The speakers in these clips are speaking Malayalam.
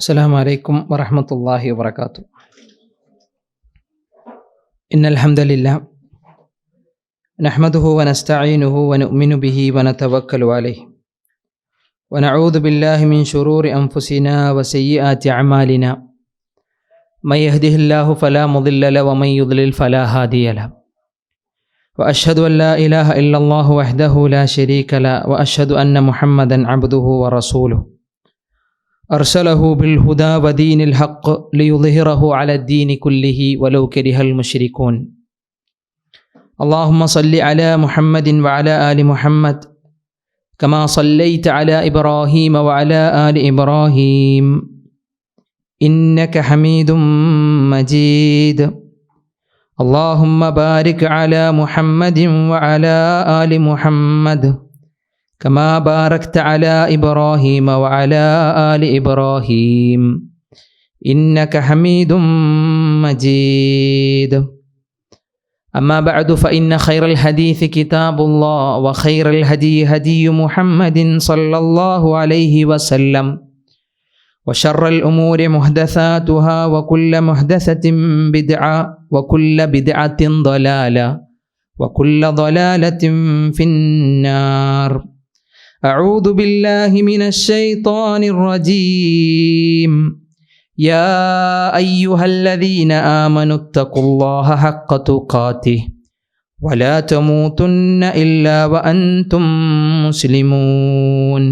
السلام عليكم ورحمة الله وبركاته. إن الحمد لله نحمده ونستعينه ونؤمن به ونتوكل عليه ونعوذ بالله من شرور أنفسنا وسيئات أعمالنا من يهده الله فلا مضل له ومن يضلل فلا هادي له وأشهد أن لا إله إلا الله وحده لا شريك له وأشهد أن محمدا عبده ورسوله أرسله بالهدى ودين الحق ليظهره على الدين كله ولو كره المشركون. اللهم صل على محمد وعلى آل محمد كما صليت على إبراهيم وعلى آل إبراهيم إنك حميد مجيد. اللهم بارك على محمد وعلى آل محمد كما باركت على إبراهيم وعلى آل إبراهيم إنك حميد مجيد. أما بعد فإن خير الحديث كتاب الله وخير الهدي هدي محمد صلى الله عليه وسلم وشر الأمور محدثاتها وكل محدثة بدعة وكل بدعة ضلالة وكل ضلالة في النار. أعوذ بالله من الشيطان الرجيم. يا أيها الذين آمنوا اتقوا الله حق تقاته ولا تموتن إلا وأنتم مسلمون.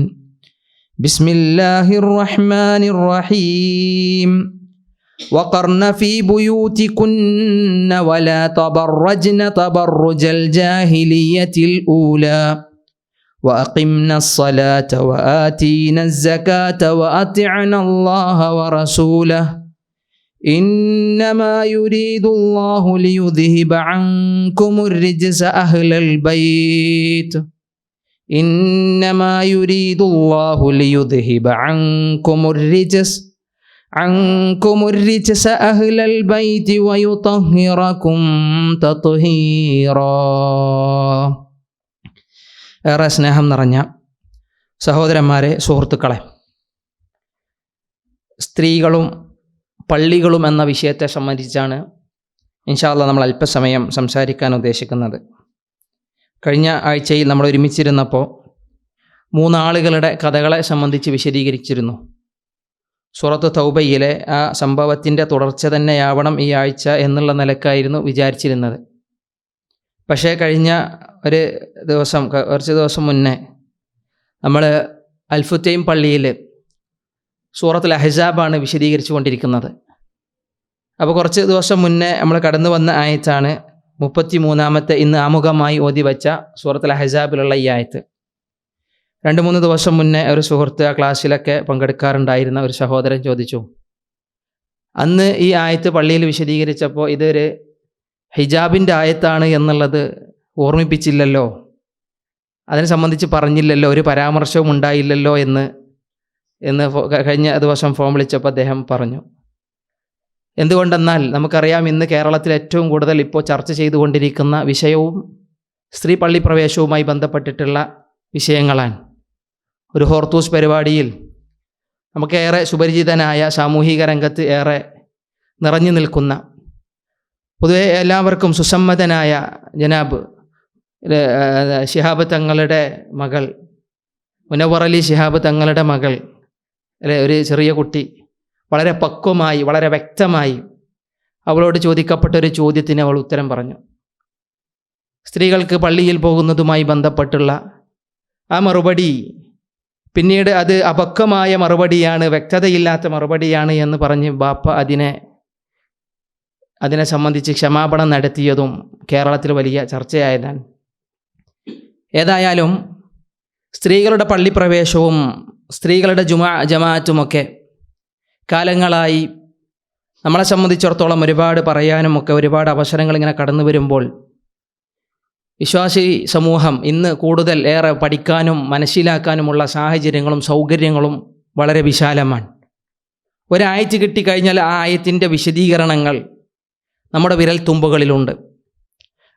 بسم الله الرحمن الرحيم. وقرن في بيوتكن ولا تبرجن تبرج الجاهلية الأولى وأقمنا الصلاة وآتينا الزكاة وأطعنا الله ورسوله إنما يريد الله ليذهب عنكم الرجس أهل البيت إنما يريد الله ليذهب عنكم الرجس أهل البيت ويطهركم تطهيرا. ഏറെ സ്നേഹം നിറഞ്ഞ സഹോദരന്മാരെ, സുഹൃത്തുക്കളെ, സ്ത്രീകളും പള്ളികളും എന്ന വിഷയത്തെ സംബന്ധിച്ചാണ് ഇൻഷാ അല്ലാഹ് നമ്മൾ അല്പസമയം സംസാരിക്കാൻ ഉദ്ദേശിക്കുന്നത്. കഴിഞ്ഞ ആഴ്ചയിൽ നമ്മൾ ഒരുമിച്ചിരുന്നപ്പോൾ 3 ആളുകളുടെ കഥകളെ സംബന്ധിച്ച് വിശദീകരിച്ചിരുന്നു. സൂറത്ത് തൗബയിലെ ആ സംഭവത്തിൻ്റെ തുടർച്ച തന്നെയാവണം ഈ ആഴ്ച എന്നുള്ള നിലക്കായിരുന്നു വിചാരിച്ചിരുന്നത്. പക്ഷേ കഴിഞ്ഞ കുറച്ച് ദിവസം മുന്നേ നമ്മൾ അൽഫുത്തൈം പള്ളിയിൽ സൂറത്തുൽ അഹ്സാബാണ് വിശദീകരിച്ചു കൊണ്ടിരിക്കുന്നത്. അപ്പോൾ കുറച്ച് ദിവസം മുന്നേ നമ്മൾ കടന്നു വന്ന ആയത്താണ് 33-ാമത്തെ ഇന്ന് ആമുഖമായി ഓതി വച്ച സൂറത്തുൽ അഹ്സാബിലുള്ള ഈ ആയത്ത്. 2-3 ദിവസം മുന്നേ ഒരു സുഹൃത്ത് ആ ക്ലാസ്സിലൊക്കെ പങ്കെടുക്കാറുണ്ടായിരുന്ന ഒരു സഹോദരൻ ചോദിച്ചു, അന്ന് ഈ ആയത്ത് പള്ളിയിൽ വിശദീകരിച്ചപ്പോൾ ഇതൊരു ഹിജാബിൻ്റെ ആയത്താണ് എന്നുള്ളത് ഓർമ്മിപ്പിച്ചില്ലല്ലോ, അതിനെ സംബന്ധിച്ച് പറഞ്ഞില്ലല്ലോ, ഒരു പരാമർശവും ഉണ്ടായില്ലല്ലോ എന്ന് കഴിഞ്ഞ ദിവസം ഫോൺ വിളിച്ചപ്പോൾ അദ്ദേഹം പറഞ്ഞു. എന്തുകൊണ്ടെന്നാൽ നമുക്കറിയാം, ഇന്ന് കേരളത്തിൽ ഏറ്റവും കൂടുതൽ ഇപ്പോൾ ചർച്ച ചെയ്തുകൊണ്ടിരിക്കുന്ന വിഷയവും സ്ത്രീ പള്ളി പ്രവേശവുമായി ബന്ധപ്പെട്ടിട്ടുള്ള വിഷയങ്ങളാണ്. ഒരു ഹോർത്തൂസ് പരിപാടിയിൽ നമുക്കേറെ സുപരിചിതനായ സാമൂഹിക രംഗത്ത് ഏറെ നിറഞ്ഞു നിൽക്കുന്ന, പൊതുവെ എല്ലാവർക്കും സുസമ്മതനായ ജനാബ് ശിഹാബ് തങ്ങളുടെ മകൾ, മുനവ്വർ അലി ശിഹാബ് തങ്ങളുടെ മകൾ, ഒരു ചെറിയ കുട്ടി വളരെ പക്വമായി വളരെ വ്യക്തമായി അവളോട് ചോദിക്കപ്പെട്ടൊരു ചോദ്യത്തിന് അവൾ ഉത്തരം പറഞ്ഞു. സ്ത്രീകൾക്ക് പള്ളിയിൽ പോകുന്നതുമായി ബന്ധപ്പെട്ടുള്ള ആ മറുപടി പിന്നീട് അത് അപക്വമായ മറുപടിയാണ്, വ്യക്തതയില്ലാത്ത മറുപടിയാണ് എന്ന് പറഞ്ഞ് ബാപ്പ അതിനെ സംബന്ധിച്ച് ക്ഷമാപണം നടത്തിയതും കേരളത്തിൽ വലിയ ചർച്ചയായതാണ്. ഏതായാലും സ്ത്രീകളുടെ പള്ളിപ്രവേശവും സ്ത്രീകളുടെ ജമാഅത്തുമൊക്കെ കാലങ്ങളായി നമ്മളെ സംബന്ധിച്ചിടത്തോളം ഒരുപാട് പറയാനുമൊക്കെ ഒരുപാട് അവസരങ്ങൾ ഇങ്ങനെ കടന്നു വരുമ്പോൾ വിശ്വാസി സമൂഹം ഇന്ന് കൂടുതൽ ഏറെ പഠിക്കാനും മനസ്സിലാക്കാനുമുള്ള സാഹചര്യങ്ങളും സൗകര്യങ്ങളും വളരെ വിശാലമാണ്. ഒരായത്ത് കിട്ടിക്കഴിഞ്ഞാൽ ആ ആയത്തിൻ്റെ വിശദീകരണങ്ങൾ നമ്മുടെ വിരൽ തുമ്പുകളിലുണ്ട്.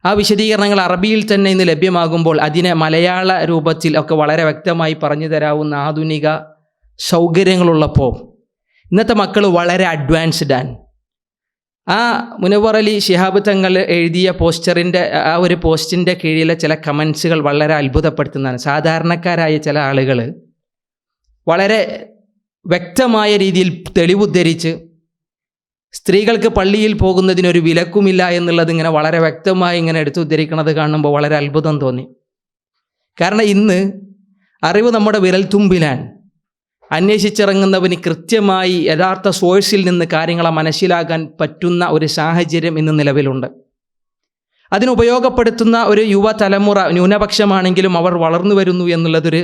ആ വിശദീകരണങ്ങൾ അറബിയിൽ തന്നെ ഇന്ന് ലഭ്യമാകുമ്പോൾ അതിനെ മലയാള രൂപത്തിൽ ഒക്കെ വളരെ വ്യക്തമായി പറഞ്ഞു തരാവുന്ന ആധുനിക സൗകര്യങ്ങളുള്ളപ്പോൾ ഇന്നത്തെ മക്കൾ വളരെ അഡ്വാൻസ്ഡ് ആണ്. ആ മുനവ്വർ അലി ശിഹാബ് തങ്ങൾ എഴുതിയ ആ ഒരു പോസ്റ്റിൻ്റെ കീഴിലെ ചില കമൻസുകൾ വളരെ അത്ഭുതപ്പെടുത്തുന്നതാണ്. സാധാരണക്കാരായ ചില ആളുകൾ വളരെ വ്യക്തമായ രീതിയിൽ തെളിവുദ്ധരിച്ച് സ്ത്രീകൾക്ക് പള്ളിയിൽ പോകുന്നതിനൊരു വിലക്കുമില്ല എന്നുള്ളത് ഇങ്ങനെ വളരെ വ്യക്തമായി ഇങ്ങനെ എടുത്തുദ്ധരിക്കുന്നത് കാണുമ്പോൾ വളരെ അത്ഭുതം തോന്നി. കാരണം ഇന്ന് അറിവ് നമ്മുടെ വിരൽത്തുമ്പിലാണ്. അന്വേഷിച്ചിറങ്ങുന്നവന് കൃത്യമായി യഥാർത്ഥ സോഴ്സിൽ നിന്ന് കാര്യങ്ങളെ മനസ്സിലാക്കാൻ പറ്റുന്ന ഒരു സാഹചര്യം ഇന്ന് നിലവിലുണ്ട്. അതിനുപയോഗപ്പെടുത്തുന്ന ഒരു യുവതലമുറ ന്യൂനപക്ഷമാണെങ്കിലും അവർ വളർന്നു വരുന്നു എന്നുള്ളതൊരു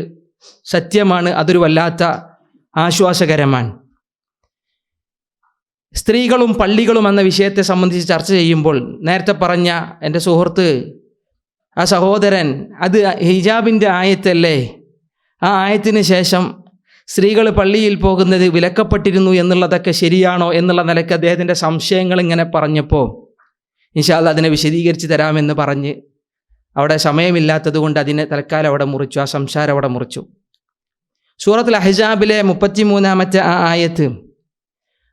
സത്യമാണ്. അതൊരു വല്ലാത്ത ആശ്വാസകരമാണ്. സ്ത്രീകളും പള്ളികളും എന്ന വിഷയത്തെ സംബന്ധിച്ച് ചർച്ച ചെയ്യുമ്പോൾ നേരത്തെ പറഞ്ഞ എൻ്റെ സുഹൃത്ത്, ആ സഹോദരൻ, അത് ഹിജാബിൻ്റെ ആയത്തല്ലേ? ആ ആയത്തിന് ശേഷം സ്ത്രീകൾ പള്ളിയിൽ പോകുന്നത് വിലക്കപ്പെട്ടിരുന്നു എന്നുള്ളതൊക്കെ ശരിയാണോ എന്നുള്ള നിലയ്ക്ക് അദ്ദേഹത്തിൻ്റെ സംശയങ്ങൾ ഇങ്ങനെ പറഞ്ഞപ്പോൾ ഇൻഷാ അല്ലാഹ് അതിനെ വിശദീകരിച്ച് തരാമെന്ന് പറഞ്ഞ് അവിടെ സമയമില്ലാത്തത് കൊണ്ട് അതിനെ തൽക്കാലം അവിടെ മുറിച്ചു, ആ സംസാരം അവിടെ മുറിച്ചു. സൂറത്തുൽ അഹ്സാബിലെ 33-ാമത്തെ ആ ആയത്ത്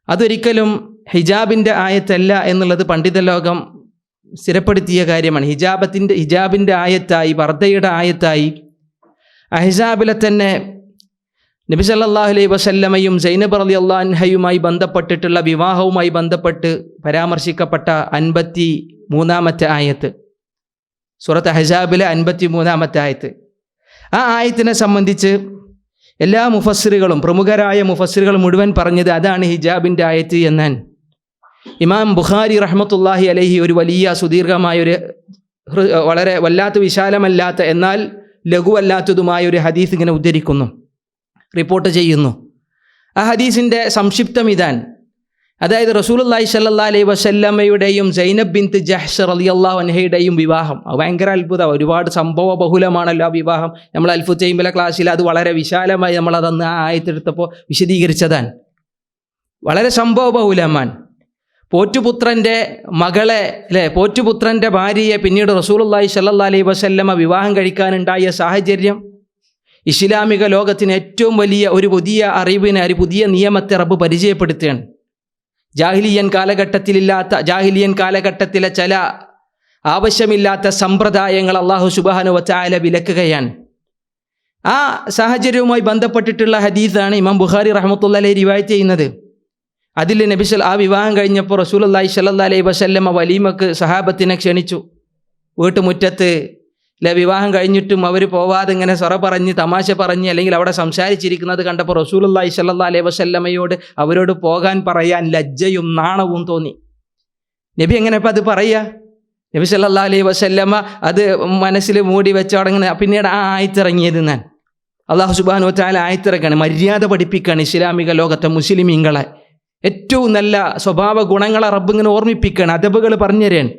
അതൊരിക്കലും ഹിജാബിൻ്റെ ആയത്തല്ല എന്നുള്ളത് പണ്ഡിത ലോകം സ്ഥിരപ്പെടുത്തിയ കാര്യമാണ്. ഹിജാബിൻ്റെ ആയത്തായി, പർദ്ദയുടെ ആയത്തായി അഹ്സാബിലെ തന്നെ നബി സല്ലല്ലാഹു അലൈഹി വസല്ലമയും സൈനബ് റളിയല്ലാഹു അൻഹയുമായി ബന്ധപ്പെട്ടിട്ടുള്ള വിവാഹവുമായി ബന്ധപ്പെട്ട് പരാമർശിക്കപ്പെട്ട 53-ാമത്തെ ആയത്ത്, സൂറത്ത് അഹ്സാബിലെ 53-ാമത്തെ ആയത്ത്. ആ ആയത്തിനെ സംബന്ധിച്ച് എല്ലാ മുഫസ്സിറുകളും, പ്രമുഖരായ മുഫസ്സിറുകൾ മുഴുവൻ പറഞ്ഞത് അതാണ് ഹിജാബിൻ്റെ ആയത്ത് എന്നാണ്. ഇമാം ബുഖാരി റഹ്മത്തുള്ളാഹി അലൈഹി ഒരു വലിയ സുദീർഘമായൊരു വളരെ വല്ലാത്ത വിശാലമല്ലാത്ത എന്നാൽ ലഘുവല്ലാത്തതുമായ ഒരു ഹദീസ് ഇങ്ങനെ ഉദ്ധരിക്കുന്നു, റിപ്പോർട്ട് ചെയ്യുന്നു. ആ ഹദീസിൻ്റെ സംക്ഷിപ്തം ഇതാണ്. അതായത് റസൂലുള്ളാഹി സ്വല്ലല്ലാഹു അലൈഹി വസല്ലമയുടെയും സൈനബ് ബിൻത്ത് ജഹ്ഷ് റളിയല്ലാഹു അൻഹയുടെയും വിവാഹം ഭയങ്കര അത്ഭുതം, ഒരുപാട് സംഭവ ബഹുലമാണല്ലോ ആ വിവാഹം. നമ്മൾ അൽഫുത്തൈമിലെ ക്ലാസ്സിൽ അത് വളരെ വിശാലമായി നമ്മളതന്ന് ആ ആയത്തെടുത്തപ്പോൾ വിശദീകരിച്ചതാണ്. വളരെ സംഭവ ബഹുലമാണ്. പോറ്റുപുത്രൻ്റെ മകളെ പോറ്റുപുത്രൻ്റെ ഭാര്യയെ പിന്നീട് റസൂലുള്ളാഹി സ്വല്ലല്ലാഹു അലൈഹി വസല്ലമ വിവാഹം കഴിക്കാനുണ്ടായ സാഹചര്യം ഇസ്ലാമിക ലോകത്തിന് ഏറ്റവും വലിയ ഒരു പുതിയ അറിവിനെ, ഒരു പുതിയ നിയമത്തെ റബ്ബ് പരിചയപ്പെടുത്തുകയാണ്. ജാഹിലിയൻ കാലഘട്ടത്തിലെ ചില ആവശ്യമില്ലാത്ത സമ്പ്രദായങ്ങൾ അല്ലാഹു സുബ്ഹാനഹു വ തആല വിലക്കുകയാണ്. ആ സാഹചര്യവുമായി ബന്ധപ്പെട്ടിട്ടുള്ള ഹദീസാണ് ഇമാം ബുഖാരി റഹ്മത്തുള്ളാഹി അലൈഹി റിവായത്ത് ചെയ്യുന്നത്. അതിൽ നബി ആ വിവാഹം കഴിഞ്ഞപ്പോൾ റസൂലുള്ളാഹി സ്വല്ലല്ലാഹു അലൈഹി വസല്ലമ വലീമക്ക് സഹാബത്തിനെ ക്ഷണിച്ചു. വീട്ടുമുറ്റത്ത് വിവാഹം കഴിഞ്ഞിട്ടും അവർ പോവാതെ ഇങ്ങനെ സൊറ പറഞ്ഞ് തമാശ പറഞ്ഞ് അല്ലെങ്കിൽ അവിടെ സംസാരിച്ചിരിക്കുന്നത് കണ്ടപ്പോൾ റസൂലുള്ളാഹി സ്വല്ലല്ലാഹു അലൈഹി വസല്ലമയോട് അവരോട് പോകാൻ പറയാൻ ലജ്ജയും നാണവും തോന്നി. നബി എങ്ങനെ ഇപ്പം അത് പറയുക? നബി സല്ലല്ലാഹു അലൈഹി വസല്ലമ അത് മനസ്സിൽ മൂടി വെച്ചോടങ്ങനെ പിന്നീട് ആ ആയത്തിറങ്ങിയത് ഞാൻ അല്ലാഹു സുബ്ഹാനഹു വ തആല ആയത്തിറക്കാണ്, മര്യാദ പഠിപ്പിക്കുകയാണ് ഇസ്ലാമിക ലോകത്തെ മുസ്ലിമീങ്ങളെ. ഏറ്റവും നല്ല സ്വഭാവ ഗുണങ്ങളെ റബ്ബ് ഇങ്ങനെ ഓർമ്മിപ്പിക്കുകയാണ്, അദബുകൾ പറഞ്ഞു തരാണ്.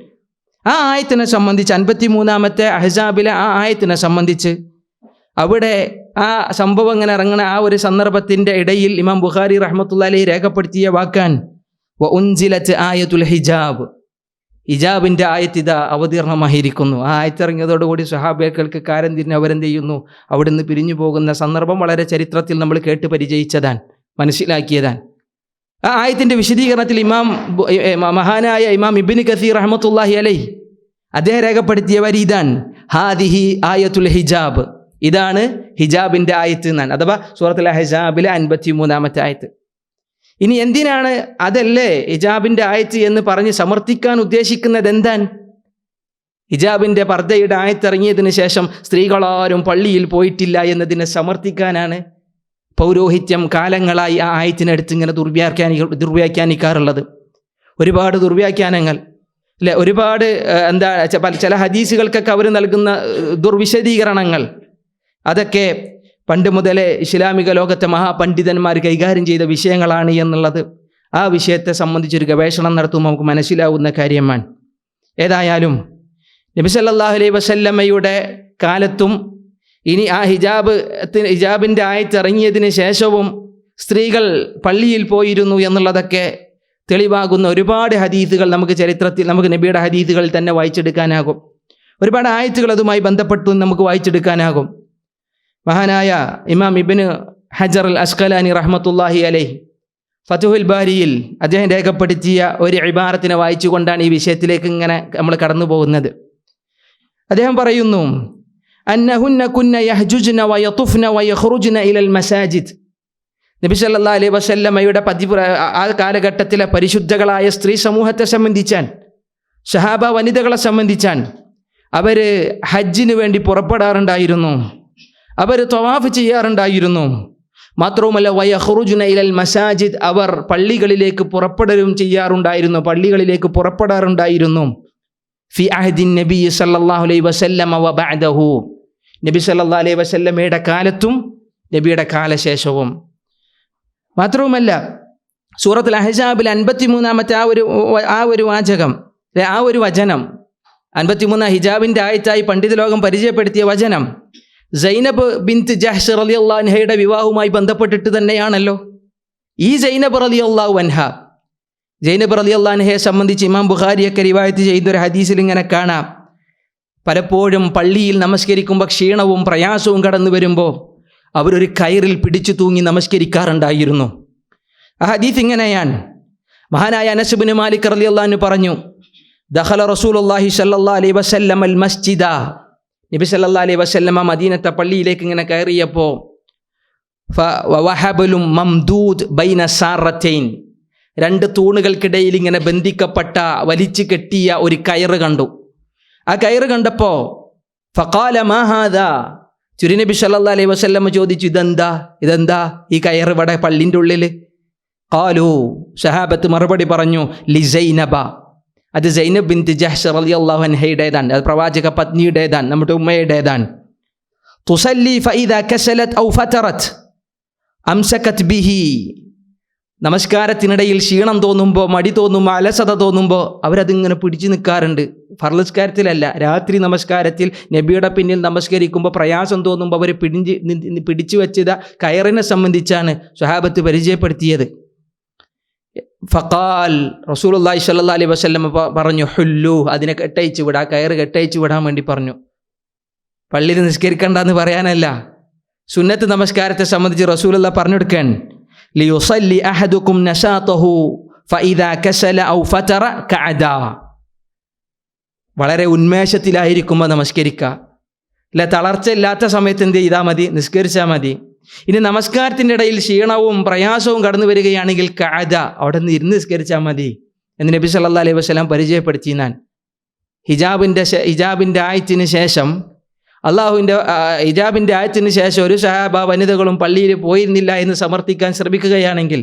ആ ആയത്തിനെ സംബന്ധിച്ച് 53-ാമത്തെ അഹ്സാബിലെ ആ ആയത്തിനെ സംബന്ധിച്ച് അവിടെ ആ സംഭവം ഇങ്ങനെ ഇറങ്ങുന്ന ആ ഒരു സന്ദർഭത്തിൻ്റെ ഇടയിൽ ഇമാം ബുഖാരി റഹ്മത്തുള്ളാഹി അലൈഹി രേഖപ്പെടുത്തിയ വാക്കാൻ വ ഉൻസിലത്ത് ആയത്തുൽ ഹിജാബ്, ഹിജാബിൻ്റെ ആയത്ത് ഇതാ അവതീർണമായിരിക്കുന്നു. ആ ആയത്തിറങ്ങിയതോടുകൂടി സ്വഹാബികൾക്ക് കാരം തിരിഞ്ഞ് അവരെന്ത് ചെയ്യുന്നു, അവിടുന്ന് പിരിഞ്ഞു പോകുന്ന സന്ദർഭം വളരെ ചരിത്രത്തിൽ നമ്മൾ കേട്ട് പരിചയിച്ചതാണ്, മനസ്സിലാക്കിയതാണ്. ആ ആയത്തിൻ്റെ വിശദീകരണത്തിൽ മഹാനായ ഇമാം ഇബ്നു കസീർ റഹ്മത്തുള്ളാഹി അലൈഹി അദ്ദേഹം രേഖപ്പെടുത്തിയ വരി ഇതാണ്, ഹാദിഹി ആയത്തുൽ ഹിജാബ്, ഇതാണ് ഹിജാബിൻ്റെ ആയത്ത് എന്നാണ്, അഥവാ സൂറത്തുൽ അഹ്സാബിലെ 53-ാമത്തെ ആയത്ത്. ഇനി എന്തിനാണ് അതല്ലേ ഹിജാബിൻ്റെ ആയത്ത് എന്ന് പറഞ്ഞ് സമർത്ഥിക്കാൻ ഉദ്ദേശിക്കുന്നത്? എന്താണ്? ഹിജാബിൻ്റെ പർദ്ദയുടെ ആയത്തിറങ്ങിയതിന് ശേഷം സ്ത്രീകളാരും പള്ളിയിൽ പോയിട്ടില്ല എന്നതിനെ സമർത്ഥിക്കാനാണ് പൗരോഹിത്യം കാലങ്ങളായി ആ ആയത്തിനടുത്ത് ഇങ്ങനെ ദുർവ്യാഖ്യാനിക്കാറുള്ളത്. ഒരുപാട് ദുർവ്യാഖ്യാനങ്ങൾ അല്ലെ, ഒരുപാട് ചില ഹദീസുകൾക്കൊക്കെ അവർ നൽകുന്ന ദുർവിശദീകരണങ്ങൾ, അതൊക്കെ പണ്ട് മുതലേ ഇസ്ലാമിക ലോകത്തെ മഹാപണ്ഡിതന്മാർ കൈകാര്യം ചെയ്ത വിഷയങ്ങളാണ് എന്നുള്ളത് ആ വിഷയത്തെ സംബന്ധിച്ചൊരു ഗവേഷണം നടത്തുമ്പോൾ നമുക്ക് മനസ്സിലാവുന്ന കാര്യമാണ്. ഏതായാലും നബി സല്ലല്ലാഹു അലൈഹി വസല്ലമയുടെ കാലത്തും ഇനി ആ ഹിജാബിൻ്റെ ആയത്ത് ഇറങ്ങിയതിന് ശേഷവും സ്ത്രീകൾ പള്ളിയിൽ പോയിരുന്നു എന്നുള്ളതൊക്കെ തെളിവാകുന്ന ഒരുപാട് ഹദീസുകൾ നമുക്ക് നബിയുടെ ഹദീസുകളിൽ തന്നെ വായിച്ചെടുക്കാനാകും. ഒരുപാട് ആയത്തുകൾ അതുമായി ബന്ധപ്പെട്ടു നമുക്ക് വായിച്ചെടുക്കാനാകും. മഹാനായ ഇമാം ഇബ്നു ഹജർ അൽ അസ്ഖലാനി റഹ്മത്തുള്ളാഹി അലൈഹി ഫതുഹുൽ ബാരിയിൽ അദ്ദേഹം രേഖപ്പെടുത്തിയ ഒരു ഇബാറത്തിനെ വായിച്ചുകൊണ്ടാണ് ഈ വിഷയത്തിലേക്ക് ഇങ്ങനെ നമ്മൾ കടന്നു പോകുന്നത്. അദ്ദേഹം പറയുന്നു, അന്നഹുന്ന കുന്ന യഹ്ജുജ്ന വയതുഫ്ന വയഖ്റുജ്ന ഇലൽ മസാജിദ്. നബി സല്ലല്ലാഹു അലൈഹി വസല്ലമയുടെ ആ കാലഘട്ടത്തിലെ പരിശുദ്ധകളായ സ്ത്രീ സമൂഹത്തെ സംബന്ധിച്ചാൻ, സഹാബ വനിതകളെ സംബന്ധിച്ചാൻ, അവർ ഹജ്ജിന് വേണ്ടി പുറപ്പെടാറുണ്ടായിരുന്നു, അവർ തവാഫ് ചെയ്യാറുണ്ടായിരുന്നു. മാത്രവുമല്ല വയഖ്റുജ്ന ഇലൽ മസാജിദ്, അവർ പള്ളികളിലേക്ക് പുറപ്പെടാറുണ്ടായിരുന്നു. ഫി അഹ്ദിൻ നബി സല്ലല്ലാഹു അലൈഹി വസല്ലമ വ ബഅദഹു, നബി സല്ലല്ലാഹു അലൈഹി വസല്ലമയുടെ കാലത്തും നബിയുടെ കാലശേഷവും. മാത്രവുമല്ല സൂറത്തുൽ അഹ്സാബിൽ 53-ാമത്തെ ആ ഒരു വാചകം, ആ ഒരു വചനം, 53 ഹിജാബിൻ്റെ ആയത്തായി പണ്ഡിത ലോകം പരിചയപ്പെടുത്തിയ വചനം സൈനബ് ബിൻത്ത് ജഹ്ഷ് റളിയല്ലാഹു അൻഹയുടെ വിവാഹവുമായി ബന്ധപ്പെട്ടിട്ട് തന്നെയാണല്ലോ. ഈ സൈനബ് റളിയല്ലാഹു അൻഹയെ സംബന്ധിച്ച് ഇമാം ബുഖാരിയൊക്കെ റിവായത്ത് ചെയ്തൊരു ഹദീസിൽ ഇങ്ങനെ കാണാം, പലപ്പോഴും പള്ളിയിൽ നമസ്കരിക്കുമ്പോൾ ക്ഷീണവും പ്രയാസവും കടന്നു വരുമ്പോൾ അവരൊരു കയറിൽ പിടിച്ചു തൂങ്ങി നമസ്കരിക്കാറുണ്ടായിരുന്നു. ആ ഹദീസ് ഇങ്ങനെയാണ്. മഹാനായ അനസ് ഇബ്നു മാലിക് റളിയല്ലാഹു അൻഹു പറഞ്ഞു, ദഖല റസൂലുള്ളാഹി സ്വല്ലല്ലാഹു അലൈഹി വസല്ലം അൽ മസ്ജിദ, നബി സല്ലല്ലാഹു അലൈഹി വസല്ലമ മദീനത്തെ പള്ളിയിലേക്ക് ഇങ്ങനെ കയറിയപ്പോൾ വഹബലും മംദൂദ് ബൈന സാറത്തൈൻ, 2 തൂണുകൾക്കിടയിൽ ഇങ്ങനെ ബന്ധിക്കപ്പെട്ട വലിച്ചു കെട്ടിയ ഒരു കയറ് കണ്ടു. ആ കയറ് കണ്ടപ്പോൾ ഫഖാല മാ ഹാദാ, തിരുനബി സല്ലല്ലാഹു അലൈഹി വസല്ലമ ചോദിച്ചു, ഇതെന്താ ഈ കയറ് ഇവിടെ പള്ളിൻ്റെ ഉള്ളിൽ? ഖാലു, സഹാബത്ത് മറുപടി പറഞ്ഞു, ലി സൈനബ, അത് സൈനബ് ബിൻത്ത് ജഹ്ഷ് റളിയല്ലാഹു അൻഹയുടേതാണ്, അത് പ്രവാചക പത്നിയുടേതാണ്, നമ്മുടെ ഉമ്മയുടേതാണ്. തുസല്ലി ഫഇദാ കസലത് ഔ ഫതറത് അംസകത് ബിഹി, നമസ്കാരത്തിനിടയിൽ ക്ഷീണം തോന്നുമ്പോൾ, മടി തോന്നുമ്പോൾ, അലസത തോന്നുമ്പോൾ അവരതിങ്ങനെ പിടിച്ചു നിൽക്കാറുണ്ട്. ഫർള് നിസ്കാരത്തിലല്ല, രാത്രി നമസ്കാരത്തിൽ നബിയുടെ പിന്നിൽ നമസ്കരിക്കുമ്പോൾ പ്രയാസം തോന്നുമ്പോൾ അവർ പിടിച്ചു വെച്ചത് കയറിനെ സംബന്ധിച്ചാണ് സ്വഹാബത്ത് പരിചയപ്പെടുത്തിയത്. ഫഖാൽ, റസൂലുള്ളാഹി സ്വല്ലല്ലാഹു അലൈഹി വസല്ലം പറഞ്ഞു, ഹുല്ലു, അതിനെ കെട്ടയച്ചു വിടാം, കയറ് കെട്ടയച്ചു വിടാൻ വേണ്ടി പറഞ്ഞു. പള്ളിയിൽ നിസ്കരിക്കണ്ടെന്ന് പറയാനല്ല, സുന്നത്ത് നമസ്കാരത്തെ സംബന്ധിച്ച് റസൂലുള്ളാഹി പറഞ്ഞു കൊടുക്കാൻ, ലിയുസല്ലി അഹദുക്കും നശാതഹു ഫഇദാ കസല ഔ ഫതറ കഅദാ, വളരെ ഉന്മേഷത്തിലായിരിക്കുമ്പോൾ നമസ്കരിക്കുക, അല്ല തളർച്ചയില്ലാത്ത സമയത്ത് എന്ത് ചെയ്താൽ മതി, നിസ്കരിച്ചാൽ മതി. ഇനി നമസ്കാരത്തിൻ്റെ ഇടയിൽ ക്ഷീണവും പ്രയാസവും കടന്നു വരികയാണെങ്കിൽ കഅദ, അവിടെ നിന്ന് ഇരുന്ന് നിസ്കരിച്ചാൽ മതി എന്ന് നബി സല്ലല്ലാഹു അലൈഹി വസല്ലം പരിചയപ്പെടുത്തി. ഹിജാബിൻ്റെ ആയത്തിന് ശേഷം, അള്ളാഹുവിൻ്റെ ഹിജാബിൻ്റെ ആയത്തിന് ശേഷം ഒരു സഹാബ വനിതകളും പള്ളിയിൽ പോയിരുന്നില്ല എന്ന് സമർത്ഥിക്കാൻ ശ്രമിക്കുകയാണെങ്കിൽ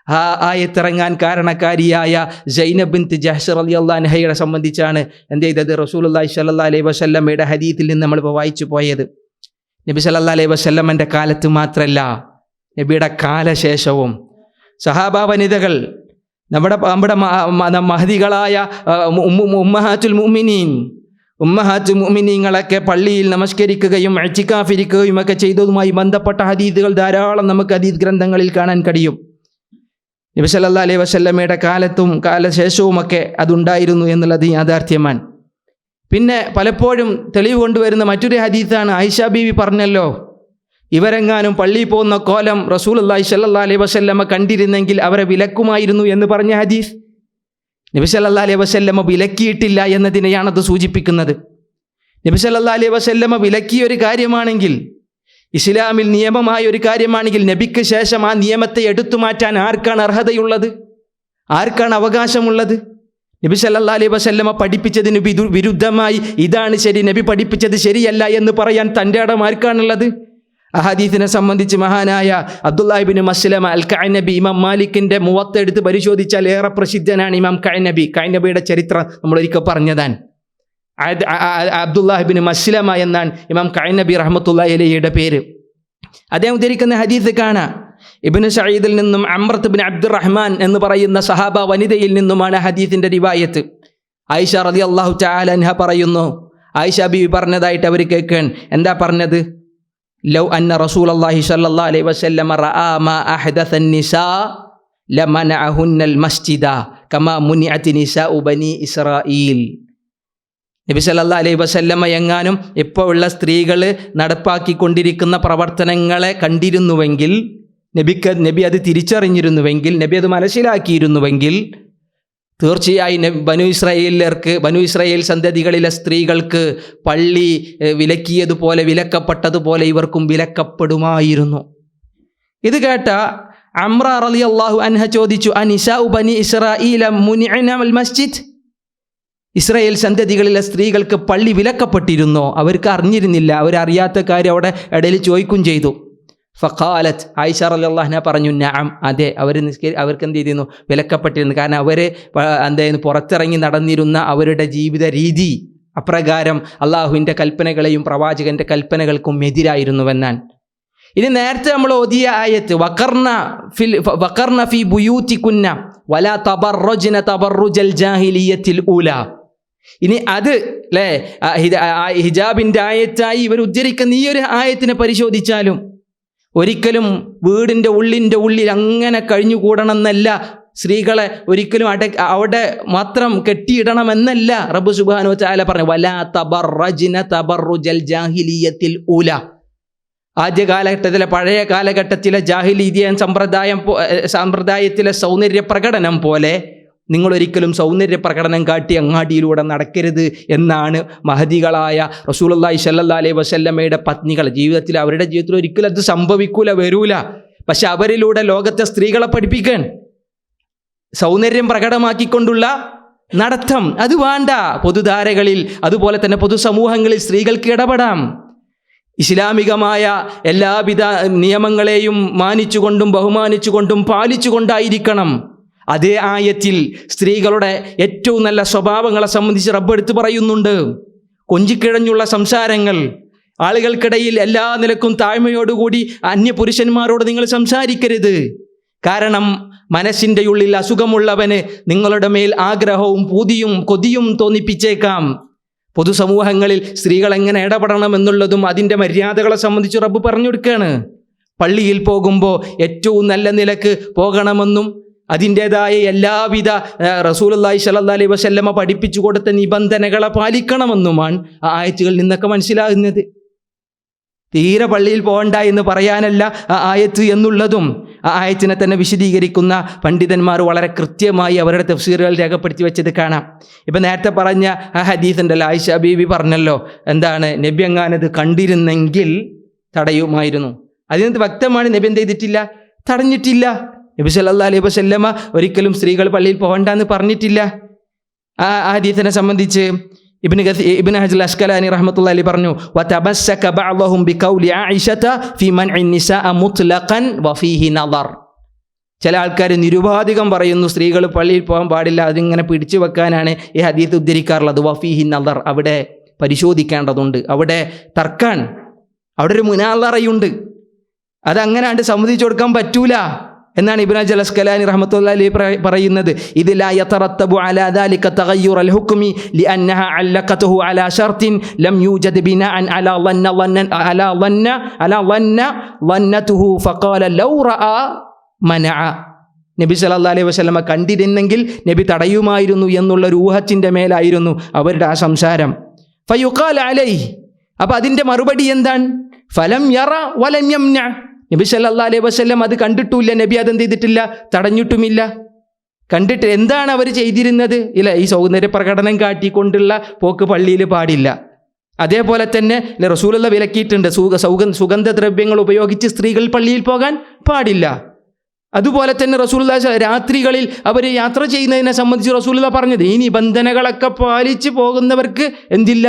ആ ആയത്തിറങ്ങാൻ കാരണക്കാരിയായ സൈനബ് ബിൻത്ത് ജഹ്ഷ് റളിയല്ലാഹു അൻഹയെ സംബന്ധിച്ചാണ് എന്ത് ചെയ്തത്, റസൂലുള്ളാഹി സ്വല്ലല്ലാഹു അലൈഹി വസല്ലമയുടെ ഹദീസിൽ നിന്ന് നമ്മളിപ്പോൾ വായിച്ചു പോയത്. നബി സല്ലല്ലാഹു അലൈഹി വസല്ലമൻ്റെ കാലത്ത് മാത്രമല്ല, നബിയുടെ കാലശേഷവും സഹാബ വനിതകൾ, നമ്മുടെ മഹദികളായ ഉമ്മഹാത്തുൽ മുഅ്മിനീങ്ങളൊക്കെ പള്ളിയിൽ നമസ്കരിക്കുകയും ഇഅ്തികാഫിരിക്കുകയും ഒക്കെ ചെയ്തതുമായി ബന്ധപ്പെട്ട ഹദീസുകൾ ധാരാളം നമുക്ക് ഹദീസ് ഗ്രന്ഥങ്ങളിൽ കാണാൻ കഴിയും. നബി സല്ലല്ലാഹു അലൈഹി വസല്ലമയുടെ കാലത്തും കാലശേഷവുമൊക്കെ അതുണ്ടായിരുന്നു എന്നുള്ളത് യാഥാർത്ഥ്യമാണ്. പിന്നെ പലപ്പോഴും തെളിവ് കൊണ്ടുവരുന്ന മറ്റൊരു ഹദീസാണ്, ആയിഷ ബീവി പറഞ്ഞല്ലോ, ഇവരെങ്ങാനും പള്ളിയിൽ പോകുന്ന കോലം റസൂലുള്ളാഹി സ്വല്ലല്ലാഹു അലൈഹി വസല്ലമ കണ്ടിരുന്നെങ്കിൽ അവരെ വിലക്കുമായിരുന്നു എന്ന് പറഞ്ഞ ഹദീസ്. നബി സല്ലല്ലാഹു അലൈഹി വസല്ലമ വിലക്കിയിട്ടില്ല എന്നതിനെയാണ് അത് സൂചിപ്പിക്കുന്നത്. നബി സല്ലല്ലാഹു അലൈഹി വസല്ലമ വിലക്കിയൊരു കാര്യമാണെങ്കിൽ, ഇസ്ലാമിൽ നിയമമായ ഒരു കാര്യമാണെങ്കിൽ, നബിക്ക് ശേഷം ആ നിയമത്തെ എടുത്തു മാറ്റാൻ ആർക്കാണ് അർഹതയുള്ളത്, ആർക്കാണ് അവകാശമുള്ളത്? നബി സല്ലല്ലാഹു അലൈഹി വസല്ലമ പഠിപ്പിച്ചതിന് വിരുദ്ധമായി ഇതാണ് ശരി, നബി പഠിപ്പിച്ചത് ശരിയല്ല എന്ന് പറയാൻ തൻ്റെ ഇടം ആർക്കാണുള്ളത്? ആ ഹദീസിനെ സംബന്ധിച്ച് മഹാനായ അബ്ദുല്ലാഹി ഇബ്നു മസ്ലമ അൽ കഅനബി, ഇമാം മാലിക്കിൻ്റെ മുവത്ത എടുത്ത് പരിശോധിച്ചാൽ ഏറെ പ്രസിദ്ധനാണ് ഇമാം കഅനബിയുടെ ചരിത്രം നമ്മളൊരിക്കൽ പറഞ്ഞതാണ്. അബ്ദുല്ലാഹി ഇബ്നു മസ്ലമ എന്നാണ് ഇമാം കഅനബി റഹ്മത്തുള്ളാഹി അലൈഹിയുടെ പേര്. അദ്ദേഹം ഉദ്ധരിക്കുന്ന ഹദീസ് കാണാം, ഇബ്നു സഈദിൽ നിന്നും അംറത്ത് ഇബ്നു അബ്ദുറഹ്മാൻ എന്ന് പറയുന്ന സഹാബ വനിതയിൽ നിന്നുമാണ് ഹദീസിൻ്റെ റിവായത്ത്. ആയിഷ റളിയല്ലാഹു തആല അൻഹ പറയുന്നു, ആയിഷ ബീവി പറഞ്ഞതായിട്ട് അവർ കേൾക്കാൻ. എന്താ പറഞ്ഞത്? ലൗ അന്ന റസൂലുള്ളാഹി സ്വല്ലല്ലാഹു അലൈഹി വസല്ലം റആ മാ അഹ്ദസ നിസാ ലമനഅഹുന്നൽ മസ്ജിദ കമാ മുനിഅത് നിസാഉ ബനി ഇസ്രായീൽ. നബി സല്ലല്ലാഹു അലൈഹി വസല്ലമ എങ്ങാനും ഇപ്പോൾ ഉള്ള സ്ത്രീകൾ നടപ്പാക്കിക്കൊണ്ടിരിക്കുന്ന പ്രവർത്തനങ്ങളെ കണ്ടിരുന്നുവെങ്കിൽ നബി അത് തിരിച്ചറിഞ്ഞിരുന്നുവെങ്കിൽ, നബി അത് മനസ്സിലാക്കിയിരുന്നുവെങ്കിൽ തീർച്ചയായും ബനു ഇസ്രായേൽ സന്തതികളിലെ സ്ത്രീകൾക്ക് പള്ളി വിലക്കിയതുപോലെ, വിലക്കപ്പെട്ടതുപോലെ ഇവർക്കും വിലക്കപ്പെടുമായിരുന്നു. ഇത് കേട്ട അംറ റളിയല്ലാഹു അൻഹ ചോദിച്ചു, അനിസാഉ ബനി ഇസ്രായീല മുനിഅന അൽ മസ്ജിദ്? ഇസ്രായേൽ സന്തതികളിലെ സ്ത്രീകൾക്ക് പള്ളി വിലക്കപ്പെട്ടിരുന്നോ? അവർക്ക് അറിഞ്ഞിരുന്നില്ല. അവരറിയാത്ത കാര്യം അവിടെ ഇടയിൽ ചോദിക്കുകയും ചെയ്തു. ഫഖാലത്ത്, ആയിഷ റളിയല്ലാഹു അൻഹ പറഞ്ഞു, നഅം, അതെ, അവർക്ക് എന്ത് ചെയ്തിരുന്നു? വിലക്കപ്പെട്ടിരുന്നു. കാരണം അവർ എന്തായിരുന്നു, പുറത്തിറങ്ങി നടന്നിരുന്ന അവരുടെ ജീവിത രീതി അപ്രകാരം അള്ളാഹുവിൻ്റെ കൽപ്പനകളെയും പ്രവാചകൻ്റെ കൽപ്പനകൾക്കും എതിരായിരുന്നുവെന്നാണ്. ഇനി നേരത്തെ നമ്മൾ ഓതിയ ആയത്ത് വഖർന ഫീ ബുയൂതികുന്ന വലാ തബറജ്ന തബറുജൽ ജാഹിലിയ്യത്തിൽ ഊലാ. ഇനി അത് അല്ലേ ഹിജാബിൻ്റെ ആയത്തായി ഇവർ ഉദ്ധരിക്കുന്ന ഈ ഒരു ആയത്തിനെ പരിശോധിച്ചാലും ഒരിക്കലും വീടിൻ്റെ ഉള്ളിൽ അങ്ങനെ കഴിഞ്ഞുകൂടണമെന്നല്ല, സ്ത്രീകളെ ഒരിക്കലും അവിടെ മാത്രം കെട്ടിയിടണമെന്നല്ല റബ്ബ് സുബ്ഹാനഹു വ തആല പറഞ്ഞു. വലാ തബറജ്ന തബറുജൽ ജാഹിലിയ്യത്തിൽ ഊലാ. ആദ്യ കാലഘട്ടത്തിലെ, പഴയ കാലഘട്ടത്തിലെ ജാഹിലിയ്യ സമ്പ്രദായത്തിലെ സൗന്ദര്യ പ്രകടനം പോലെ നിങ്ങളൊരിക്കലും സൗന്ദര്യ പ്രകടനം കാട്ടി അങ്ങാടിയിലൂടെ നടക്കരുത് എന്നാണ് മഹദികളായ റസൂലുള്ളാഹി സ്വല്ലല്ലാഹു അലൈഹി വസല്ലമയുടെ പത്നികൾ അവരുടെ ജീവിതത്തിൽ ഒരിക്കലും അത് സംഭവിക്കൂല, വരൂല. പക്ഷെ അവരിലൂടെ ലോകത്തെ സ്ത്രീകളെ പഠിപ്പിക്കാൻ സൗന്ദര്യം പ്രകടമാക്കിക്കൊണ്ടുള്ള നടത്തം അത് വേണ്ട. പൊതുധാരകളിൽ അതുപോലെ തന്നെ പൊതുസമൂഹങ്ങളിൽ സ്ത്രീകൾക്ക് ഇടപെടാം. ഇസ്ലാമികമായ എല്ലാവിധ നിയമങ്ങളെയും മാനിച്ചുകൊണ്ടും ബഹുമാനിച്ചുകൊണ്ടും പാലിച്ചുകൊണ്ടായിരിക്കണം. അതേ ആയത്തിൽ സ്ത്രീകളുടെ ഏറ്റവും നല്ല സ്വഭാവങ്ങളെ സംബന്ധിച്ച് റബ്ബ് എടുത്തു പറയുന്നുണ്ട്. കൊഞ്ചിക്കിഴഞ്ഞുള്ള സംസാരങ്ങൾ, ആളുകൾക്കിടയിൽ എല്ലാ നിലക്കും താഴ്മയോടുകൂടി അന്യപുരുഷന്മാരോട് നിങ്ങൾ സംസാരിക്കരുത്. കാരണം മനസ്സിൻ്റെ ഉള്ളിൽ അസുഖമുള്ളവന് നിങ്ങളുടെ മേൽ ആഗ്രഹവും പൂതിയും കൊതിയും തോന്നിപ്പിച്ചേക്കാം. പൊതുസമൂഹങ്ങളിൽ സ്ത്രീകൾ എങ്ങനെ ഇടപെടണം എന്നുള്ളതും അതിൻ്റെ മര്യാദകളെ സംബന്ധിച്ച് റബ്ബ് പറഞ്ഞു കൊടുക്കുകയാണ്. പള്ളിയിൽ പോകുമ്പോൾ ഏറ്റവും നല്ല നിലക്ക് പോകണമെന്നും അതിൻ്റേതായ എല്ലാവിധ റസൂലുള്ളാഹി സ്വല്ലല്ലാഹു അലൈഹി വസല്ലമ പഠിപ്പിച്ചു കൊടുത്ത നിബന്ധനകളെ പാലിക്കണമെന്നുമാണ് ആ ആയത്തുകളിൽ നിന്നൊക്കെ മനസ്സിലാകുന്നത്. തീരെ പള്ളിയിൽ പോകണ്ട എന്ന് പറയാനല്ല ആ ആയത്ത് എന്നുള്ളതും ആ ആയത്തിനെ തന്നെ വിശദീകരിക്കുന്ന പണ്ഡിതന്മാർ വളരെ കൃത്യമായി അവരുടെ തഫ്സീറുകൾ രേഖപ്പെടുത്തി വെച്ചത് കാണാം. ഇപ്പം നേരത്തെ പറഞ്ഞ ആ ഹദീസ് ഉണ്ടല്ലോ, ആയിഷ ബീവി പറഞ്ഞല്ലോ, എന്താണ്, നബി എങ്ങാനത് കണ്ടിരുന്നെങ്കിൽ തടയുമായിരുന്നു. അതിനകത്ത് വ്യക്തമാണ് നബി എന്ത് ചെയ്തിട്ടില്ല, തടഞ്ഞിട്ടില്ല. നബി സല്ലല്ലാഹു അലൈഹി വസല്ലമ ഒരിക്കലും സ്ത്രീകൾ പള്ളിയിൽ പോകണ്ടെന്ന് പറഞ്ഞിട്ടില്ല. ആ ഹദീസിനെ സംബന്ധിച്ച് ഇബ്നു ഹജർ അസ്കലാനി റഹ്മത്തുള്ളാഹി അലൈഹി പറഞ്ഞു, വതബസ്സക ബഅദഹും ബിഖൗലി ആയിഷത ഫീ മൻഇ നിസാഅ മുത്ലഖൻ വഫീഹി നദർ. ചില ആൾക്കാർ നിരുപാധികം പറയുന്നു സ്ത്രീകൾ പള്ളിയിൽ പോകാൻ പാടില്ല, അതിങ്ങനെ പിടിച്ചു വെക്കാനാണ് ഈ ഹദീസ് ഉദ്ധരിക്കാറുള്ളത്. വഫീഹി നദർ, അവിടെ പരിശോധിക്കേണ്ടതുണ്ട്, അവിടെ തർക്കാൻ, അവിടെ ഒരു മുനാളറയുണ്ട്, അതങ്ങനെ സമ്മതിച്ചു കൊടുക്കാൻ പറ്റൂല എന്നാണ് ഇബ്നു ഹജർ അസ്കലാനി റഹ്മത്തുള്ളാഹി അലൈഹി പറയുന്നത്. ഇത് ലാ യതറത്തബു അലാ ദാലിക തഗയ്യുർ അൽ ഹുക്മി ലിഅന്നഹ അല്ലഖതുഹു അലാ ശർത്തിൻ ലം യൂജദ് ബിനാഅൻ അലാ വന്നതുഹു ഫഖാല ലൗ റഅ മനഅ. നബി സല്ലല്ലാഹു അലൈഹി വസല്ലമ കണ്ടിരുന്നെങ്കിൽ നബി തടയുമായിരുന്നു എന്നുള്ളൊരു ഊഹത്തിൻ്റെ മേലായിരുന്നു അവരുടെ ആ സംസാരം. ഫയുഖാല അലൈഹി, അപ്പോൾ അതിൻ്റെ മറുപടി എന്താണ്? ഫലം യറ വലം യംന. നബി സല്ലല്ലാഹു അലൈഹി വസല്ലം അത് കണ്ടിട്ടുമില്ല, നബി അതെന്ത് ചെയ്തിട്ടില്ല, തടഞ്ഞിട്ടുമില്ല. കണ്ടിട്ട് എന്താണ് അവർ ചെയ്തിരുന്നത്? ഇല്ല, ഈ സൗന്ദര്യ പ്രകടനം കാട്ടിക്കൊണ്ടുള്ള പോക്ക് പള്ളിയിൽ പാടില്ല. അതേപോലെ തന്നെ റസൂലുള്ള വിലക്കിയിട്ടുണ്ട്, സുഗന്ധദ്രവ്യങ്ങൾ ഉപയോഗിച്ച് സ്ത്രീകൾ പള്ളിയിൽ പോകാൻ പാടില്ല. അതുപോലെ തന്നെ റസൂലുള്ളാഹി രാത്രികളിൽ അവർ യാത്ര ചെയ്യുന്നതിനെ സംബന്ധിച്ച് റസൂലുള്ള പറഞ്ഞത്, ഈ നിബന്ധനകളൊക്കെ പാലിച്ച് പോകുന്നവർക്ക് എന്തില്ല,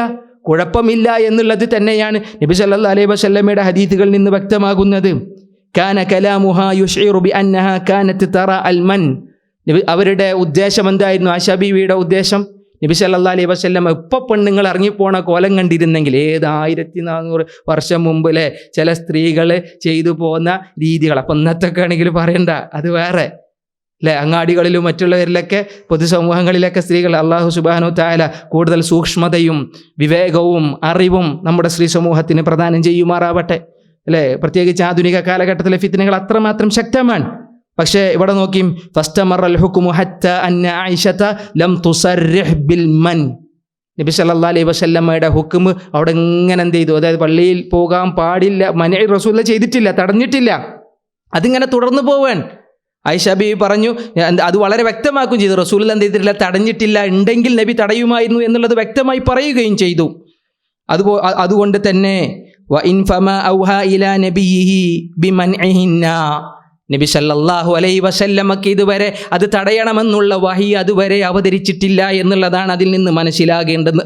കുഴപ്പമില്ല എന്നുള്ളത് തന്നെയാണ് നബി സല്ലല്ലാഹു അലൈഹി വസല്ലമയുടെ ഹദീസുകളിൽ നിന്ന് വ്യക്തമാകുന്നത്. കാന കലാമുഹാ യുശ്ഇറു ബിഅന്നഹാ കാനത് തറ അൽ മൻ. അവരുടെ ഉദ്ദേശം എന്തായിരുന്നു? ആയിഷ ബീവിയുടെ ഉദ്ദേശം, നബി സല്ലല്ലാഹു അലൈഹി വസല്ലം ഇപ്പോൾ പെണ്ണുങ്ങൾ ഇറങ്ങിപ്പോണ കോലം കണ്ടിരുന്നെങ്കിൽ 1400 വർഷം മുമ്പിലെ ചില സ്ത്രീകൾ ചെയ്തു പോകുന്ന രീതികൾ, അപ്പം ഇന്നത്തൊക്കെ ആണെങ്കിൽ പറയണ്ട, അത് വേറെ അല്ലേ. അങ്ങാടികളിലും മറ്റുള്ളവരിലൊക്കെ പൊതുസമൂഹങ്ങളിലൊക്കെ സ്ത്രീകൾ അല്ലാഹു സുബ്ഹാനഹു വ തആല കൂടുതൽ സൂക്ഷ്മതയും വിവേകവും അറിവും നമ്മുടെ സ്ത്രീ സമൂഹത്തിന് പ്രദാനം ചെയ്യുമാറാവട്ടെ അല്ലേ. പ്രത്യേകിച്ച് ആധുനിക കാലഘട്ടത്തിലെ ഫിത്നകൾ അത്രമാത്രം ശക്തമാണ്. പക്ഷേ ഇവിടെ നോക്കി, ഫസ്തമറൽ ഹുക്മു ഹത്താ അന്ന ആയിഷത ലം തുസർരിഹ് ബിൽ മൻ. നബി സല്ലല്ലാഹു അലൈഹി വസല്ലമയുടെ ഹുക്മ് അവിടെ ഇങ്ങനെ എന്ത് ചെയ്തു, അതായത് പള്ളിയിൽ പോകാൻ പാടില്ല, മനഇ റസൂലുള്ളാഹി ചെയ്തിട്ടില്ല, തടഞ്ഞിട്ടില്ല. അതിങ്ങനെ തുടർന്നു പോവാൻ. ആയിഷ ബീവി പറഞ്ഞു, അത് വളരെ വ്യക്തമാക്കുകയും ചെയ്തു. റസൂൽ എന്ത് ചെയ്തിട്ടില്ല, തടഞ്ഞിട്ടില്ല. ഉണ്ടെങ്കിൽ നബി തടയുമായിരുന്നു എന്നുള്ളത് വ്യക്തമായി പറയുകയും ചെയ്തു. അതുകൊണ്ട് തന്നെ നബി സല്ലല്ലാഹു അലൈഹി വസല്ലമക്ക് ഇതുവരെ അത് തടയണമെന്നുള്ള വഹി അതുവരെ അവതരിച്ചിട്ടില്ല എന്നുള്ളതാണ് അതിൽ നിന്ന്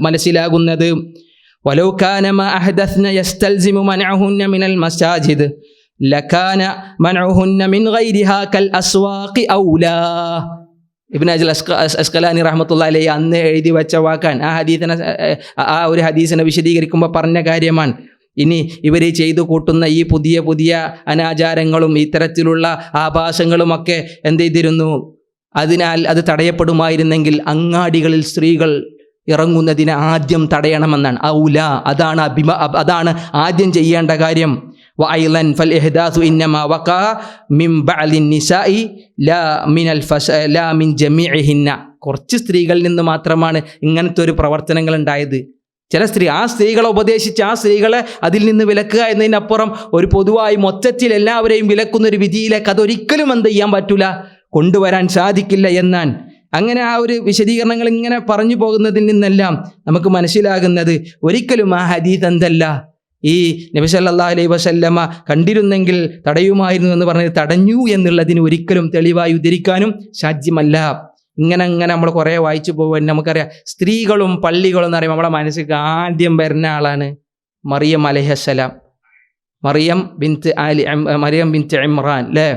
മനസ്സിലാകുന്നത്. വലൗ കാന മാ അഹ്ദസ്ന യസ്തൽസിമു മനഅഹുന്ന മിനൽ മസാജിദ് ലകാന മനഅഹുന്ന മിൻ ഗൈരിഹാ കൽ അസ്വാഖി ഔലാ. ഇബ്നു ഹജർ അസ്ഖലാനി റഹ്മത്തുള്ളാഹി അലൈഹി അന്ന് എഴുതി വെച്ച വാക്കാണ്. ആ ഒരു ഹദീസിനെ വിശദീകരിക്കുമ്പോൾ പറഞ്ഞ കാര്യമാണ്. ഇനി ഇവർ ചെയ്തു കൂട്ടുന്ന ഈ പുതിയ പുതിയ അനാചാരങ്ങളും ഇത്തരത്തിലുള്ള ആഭാസങ്ങളുമൊക്കെ എന്ത് ചെയ്തിരുന്നു, അതിനാൽ അത് തടയപ്പെടുമായിരുന്നെങ്കിൽ അങ്ങാടികളിൽ സ്ത്രീകൾ ഇറങ്ങുന്നതിനെ ആദ്യം തടയണമെന്നാണ്. ഔല, അതാണ് ആദ്യം ചെയ്യേണ്ട കാര്യം. വഅയ്ളൻ ഫൽ ഇഹ്ദാസു ഇന്നമാ വഖഅ മിൻ ബഅലിൻ നിസാഇ ലാ മിൻ ജമീഇഹിന്ന. കുറച്ച് സ്ത്രീകളിൽ നിന്ന് മാത്രമാണ് ഇങ്ങനത്തെ ഒരു പ്രവർത്തനങ്ങൾ ഉണ്ടായത്. ചില സ്ത്രീകളെ ഉപദേശിച്ച് ആ സ്ത്രീകളെ അതിൽ നിന്ന് വിലക്കുക എന്നതിനപ്പുറം ഒരു പൊതുവായി മൊത്തത്തിൽ എല്ലാവരെയും വിലക്കുന്നൊരു വിധിയിലേക്ക് അതൊരിക്കലും എന്ത് ചെയ്യാൻ പറ്റൂല, കൊണ്ടുവരാൻ സാധിക്കില്ല എന്നാണ്. അങ്ങനെ ആ ഒരു വിശദീകരണങ്ങൾ ഇങ്ങനെ പറഞ്ഞു പോകുന്നതിൽ നിന്നെല്ലാം നമുക്ക് മനസ്സിലാകുന്നത് ഒരിക്കലും ആ ഹദീസ് എന്തല്ല, ഈ നബി സല്ലല്ലാഹു അലൈഹി വസല്ലമ കണ്ടിരുന്നെങ്കിൽ തടയുമായിരുന്നു എന്ന് പറഞ്ഞത് തടഞ്ഞു എന്നുള്ളതിന് ഒരിക്കലും തെളിവായി ഉദ്ധരിക്കാനും സാധ്യമല്ല. ഇങ്ങനെ നമ്മൾ കുറേ വായിച്ചു പോകാൻ നമുക്കറിയാം. സ്ത്രീകളും പള്ളികളും എന്ന് പറയുമ്പോൾ നമ്മളെ മനസ്സിൽ ആദ്യം വരുന്ന ആളാണ് മറിയം അലൈഹിസ്സലാം. മറിയം ബിൻത്ത് ഇമ്രാൻ അല്ലേ?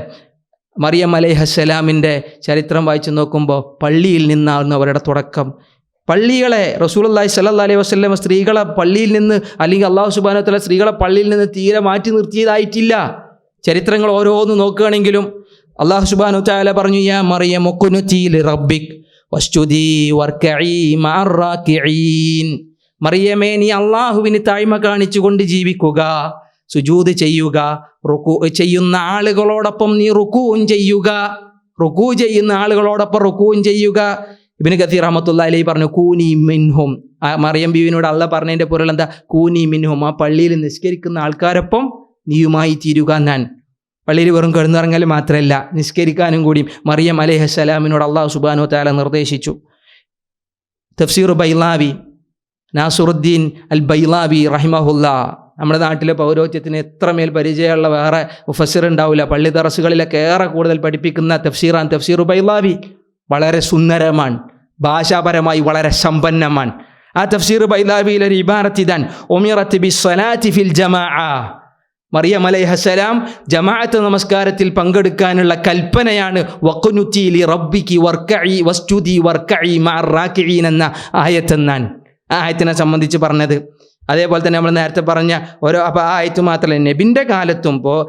മറിയം അലൈഹിസ്സലാമിൻ്റെ ചരിത്രം വായിച്ചു നോക്കുമ്പോൾ പള്ളിയിൽ നിന്നാണ് അവരുടെ തുടക്കം. പള്ളികളെ റസൂലുള്ളാഹി സ്വല്ലല്ലാഹു അലൈഹി വസല്ലം സ്ത്രീകളെ പള്ളിയിൽ നിന്ന്, അല്ലെങ്കിൽ അല്ലാഹു സുബ്ഹാനഹു വ തആല സ്ത്രീകളെ പള്ളിയിൽ നിന്ന് തീരെ മാറ്റി നിർത്തിയതായിട്ടില്ല. ചരിത്രങ്ങൾ ഓരോന്ന് നോക്കുകയാണെങ്കിലും അല്ലാഹു സുബ്ഹാനഹു വ തആല പറഞ്ഞു, യാ മറിയം ഉഖ്നുതി ലിറബ്ബിക് വസ്ജുദി വർകഈ മഅർ റാകിഈൻ. മറിയമേ, നീ അല്ലാഹുവിന് താഴ്മ കാണിച്ചുകൊണ്ട് ജീവിക്കുക, സുജൂദ് ചെയ്യുക, റുകൂ ചെയ്യുന്ന ആളുകളോടൊപ്പം നീ റുകൂഉം ചെയ്യുക, റുകൂ ചെയ്യുന്ന ആളുകളോടൊപ്പം റുകൂഉം ചെയ്യുക. ഇബ്നു കസീർ റഹ്മത്തുള്ളാഹി അലൈഹി പറഞ്ഞു, കൂനി മിൻഹും. മറിയം ബീവിനോട് അള്ളാഹ് പറഞ്ഞതിൻ്റെ പൊരുൾ എന്താ? കൂനി മിൻഹും, ആ പള്ളിയിൽ നിസ്കരിക്കുന്ന ആൾക്കാരൊപ്പം നീയുമായി തീരുക എന്നാണ്. പള്ളിയിൽ വെറും കിടന്നിറങ്ങൽ മാത്രമല്ല, നിസ്കരിക്കാനും കൂടി മറിയം അലൈഹിസ്സലാമിനോട് അല്ലാഹു സുബ്ഹാനഹു വ തആല നിർദ്ദേശിച്ചു. തഫ്സീർ ബൈലാവി, നാസുറുദ്ദീൻ അൽ ബൈലാവി റഹിമഹുല്ലാ, നമ്മുടെ നാട്ടിലെ പൗരോഹിത്യത്തിന് എത്രമേൽ പരിചയമുള്ള വേറെ മുഫസ്സിർ ഉണ്ടാവില്ല. പള്ളി ദറസുകളിലൊക്കെ ഏറെ കൂടുതൽ പഠിപ്പിക്കുന്ന തഫ്സീർ ബൈലാവി വളരെ സുന്ദരമാണ്, ഭാഷാപരമായി വളരെ സമ്പന്നമാണ്. ആ തഫ്സീർ ബൈലാവിയിൽ ഒരു ഇബാറത്ത് ഇതാണ്, ഉമിറത്ത് ബിസ്സലാത്തി ഫിൽ ജമാഅ. മറിയം അലൈഹിസ്സലാം ജമാഅത്ത് നമസ്കാരത്തിൽ പങ്കെടുക്കാനുള്ള കൽപ്പനയാണ് വഖ്നുതി ലി റബ്ബികി വർകഈ വസ്ജുദി വർകഈ മഅർ റാകിഈൻ എന്ന ആയത്തെന്നാണ് ആ ആയത്തിനെ സംബന്ധിച്ച് പറഞ്ഞത്. അതേപോലെ തന്നെ നമ്മൾ നേരത്തെ പറഞ്ഞ അപ്പോൾ ആ ആയത്ത് മാത്രമല്ല, നബിൻ്റെ കാലത്തും ഇപ്പോൾ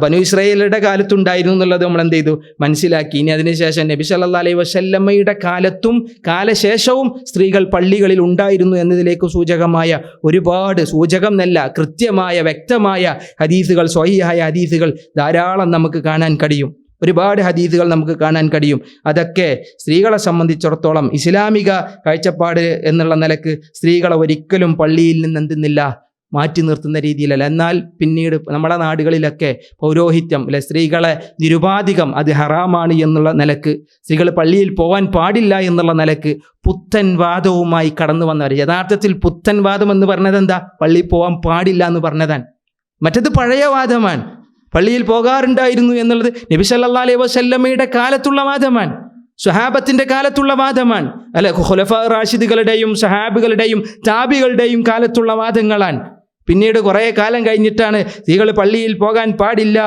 ബനു ഇസ്രായേലിയുടെ കാലത്തുണ്ടായിരുന്നു എന്നുള്ളത് നമ്മൾ എന്ത് ചെയ്തു, മനസ്സിലാക്കി. ഇനി അതിനുശേഷം നബി സല്ലല്ലാഹു അലൈഹി വസല്ലമയുടെ കാലത്തും കാലശേഷവും സ്ത്രീകൾ പള്ളികളിൽ ഉണ്ടായിരുന്നു എന്നതിലേക്ക് സൂചകമായ ഒരുപാട്, സൂചകം എന്നല്ല, കൃത്യമായ വ്യക്തമായ ഹദീസുകൾ, സ്വഹീഹായ ഹദീസുകൾ ധാരാളം നമുക്ക് കാണാൻ കഴിയും. ഒരുപാട് ഹദീസുകൾ നമുക്ക് കാണാൻ കഴിയും. അതൊക്കെ സ്ത്രീകളെ സംബന്ധിച്ചിടത്തോളം ഇസ്ലാമിക കാഴ്ചപ്പാട് എന്നുള്ള നിലക്ക് സ്ത്രീകളെ ഒരിക്കലും പള്ളിയിൽ നിന്ന് എന്തുന്നില്ല, മാറ്റി നിർത്തുന്ന രീതിയിലല്ല. എന്നാൽ പിന്നീട് നമ്മുടെ നാടുകളിലൊക്കെ പൗരോഹിത്യം അല്ലെ, സ്ത്രീകളെ നിരുപാധികം അത് ഹറാമാണ് എന്നുള്ള നിലക്ക്, സ്ത്രീകൾ പള്ളിയിൽ പോകാൻ പാടില്ല എന്നുള്ള നിലക്ക് പുത്തൻ വാദവുമായി കടന്നു വന്നവർ. യഥാർത്ഥത്തിൽ പുത്തൻ വാദം എന്ന് പറഞ്ഞത് എന്താ? പള്ളിയിൽ പോകാൻ പാടില്ല എന്ന് പറഞ്ഞതാണ്. മറ്റത് പഴയ വാദമാണ്. പള്ളിയിൽ പോകാറുണ്ടായിരുന്നു എന്നുള്ളത് നബി സല്ലല്ലാഹു അലൈഹി വസല്ലമയുടെ കാലത്തുള്ള വാദമാണ്, സ്വഹാബത്തിന്റെ കാലത്തുള്ള വാദമാണ്, അല്ലെ, ഖുലഫാ റാഷിദുകളുടെയും സഹാബികളുടെയും താബികളുടെയും കാലത്തുള്ള വാദങ്ങളാണ്. പിന്നീട് കുറേ കാലം കഴിഞ്ഞിട്ടാണ് സ്ത്രീകൾ പള്ളിയിൽ പോകാൻ പാടില്ല,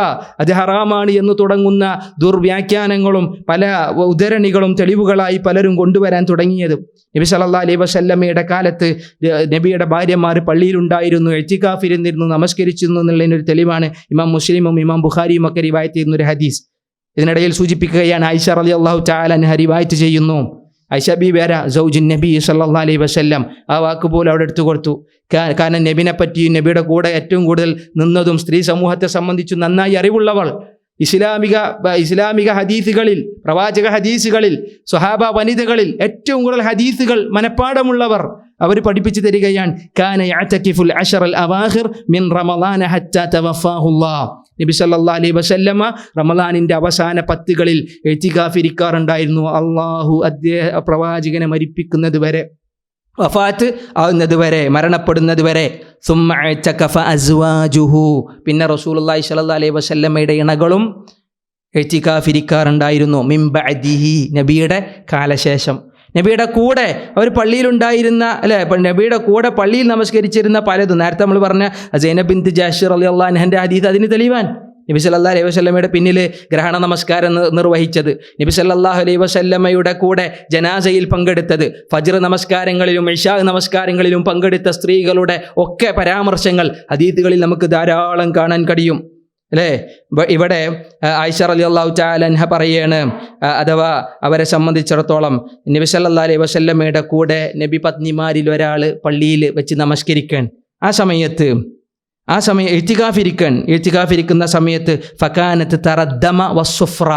അത് ഹറാമാണ് എന്ന് തുടങ്ങുന്ന ദുർവ്യാഖ്യാനങ്ങളും പല ഉദ്ധരണികളും തെളിവുകളായി പലരും കൊണ്ടുവരാൻ തുടങ്ങിയത്. നബി സല്ലല്ലാഹു അലൈഹി വസല്ലമയുടെ കാലത്ത് നബിയുടെ ഭാര്യമാർ പള്ളിയിലുണ്ടായിരുന്നു, ഇഅ്തികാഫിരുന്നിരുന്നു, നമസ്കരിച്ചിരുന്നു എന്നുള്ളതിനൊരു തെളിവാണ് ഇമാം മുസ്ലിമും ഇമാം ബുഖാരിയും ഒക്കെ റിവായത്ത് ചെയ്യുന്ന ഒരു ഹദീസ്. ഇതിനിടയിൽ സൂചിപ്പിക്കുകയാണ്, ആയിഷ റളിയല്ലാഹു തആല അൻഹ റിവായത്ത് ചെയ്യുന്നു, ആയിഷ ബീബി സൗജുൻ നബി സല്ലല്ലാഹു അലൈഹി വസല്ലം, ആ വാക്ക് പോലും അവിടെ എടുത്തു കൊടുത്തു. കാരണം നബിനെ പറ്റിയും നബിയുടെ കൂടെ ഏറ്റവും കൂടുതൽ നിന്നതും സ്ത്രീ സമൂഹത്തെ സംബന്ധിച്ച് നന്നായി അറിവുള്ളവൾ, ഇസ്ലാമിക ഹദീസുകളിൽ, പ്രവാചക ഹദീസുകളിൽ, സ്വഹാബ വനിതകളിൽ ഏറ്റവും കൂടുതൽ ഹദീസുകൾ മനഃപ്പാടമുള്ളവർ, അവർ പഠിപ്പിച്ചു തരികയാണ്, കാന യഅ്തകിഫുൽ അശറൽ അവാഖിർ മിൻ റമളാന ഹത്താ തവഫാഹുല്ലാഹ്. നബി സല്ലല്ലാഹു അലൈഹി വസല്ലമ റമളാനിൻ്റെ അവസാന 10കളിൽ ഇഅ്തികാഫ് ഇരിക്കാറുണ്ടായിരുന്നു. അള്ളാഹു പ്രവാചകനെ മരിപ്പിക്കുന്നത് വരെ, വഫാത്ത് ആവുന്നത് വരെ, മരണപ്പെടുന്നത് വരെ. സുമ്മ അഅ്തകഫ അസ്വാജുഹു, പിന്നെ റസൂലുള്ളാഹി സ്വല്ലല്ലാഹു അലൈഹി വസല്ലമയുടെ ഇണകളും ഇഅ്തികാഫ് ഇരിക്കാറുണ്ടായിരുന്നു. മിൻ ബഅദിഹി, നബിയുടെ കാലശേഷം. നബിയുടെ കൂടെ അവർ പള്ളിയിലുണ്ടായിരുന്ന നബിയുടെ കൂടെ പള്ളിയിൽ നമസ്കരിച്ചിരുന്ന പലതും, നേരത്തെ നമ്മൾ പറഞ്ഞ സൈനബ് ബിൻത് ജാഷ് റളിയല്ലാഹു അൻഹയുടെ ഹദീസ് അതിന് തെളിവാൻ. നബി സല്ലല്ലാഹു അലൈഹി വസല്ലമയുടെ പിന്നിൽ ഗ്രഹണ നമസ്കാരം നിർവഹിച്ചത്, നബി സല്ലല്ലാഹു അലൈഹി വസല്ലമയുടെ കൂടെ ജനാസയിൽ പങ്കെടുത്തത്, ഫജ്ർ നമസ്കാരങ്ങളിലും ഇശാ നമസ്കാരങ്ങളിലും പങ്കെടുത്ത സ്ത്രീകളുടെ ഒക്കെ പരാമർശങ്ങൾ ഹദീസുകളിൽ നമുക്ക് ധാരാളം കാണാൻ കഴിയും, അല്ലേ? ഇവിടെ ആയിഷ റളിയല്ലാഹു തആല അൻഹ പറയാണ്, അഥവാ അവരെ സംബന്ധിച്ചിടത്തോളം നബി സല്ലല്ലാഹു അലൈഹി വസല്ലമയുടെ കൂടെ നബി പത്നിമാരിൽ ഒരാൾ പള്ളിയിൽ വെച്ച് നമസ്കരിക്കാൻ, ആ സമയം ഇഅ്തികാഫിരിക്കുന്ന സമയത്ത് ഫകാനത്ത് തറദ്ദമ വസ്സുഫ്ര,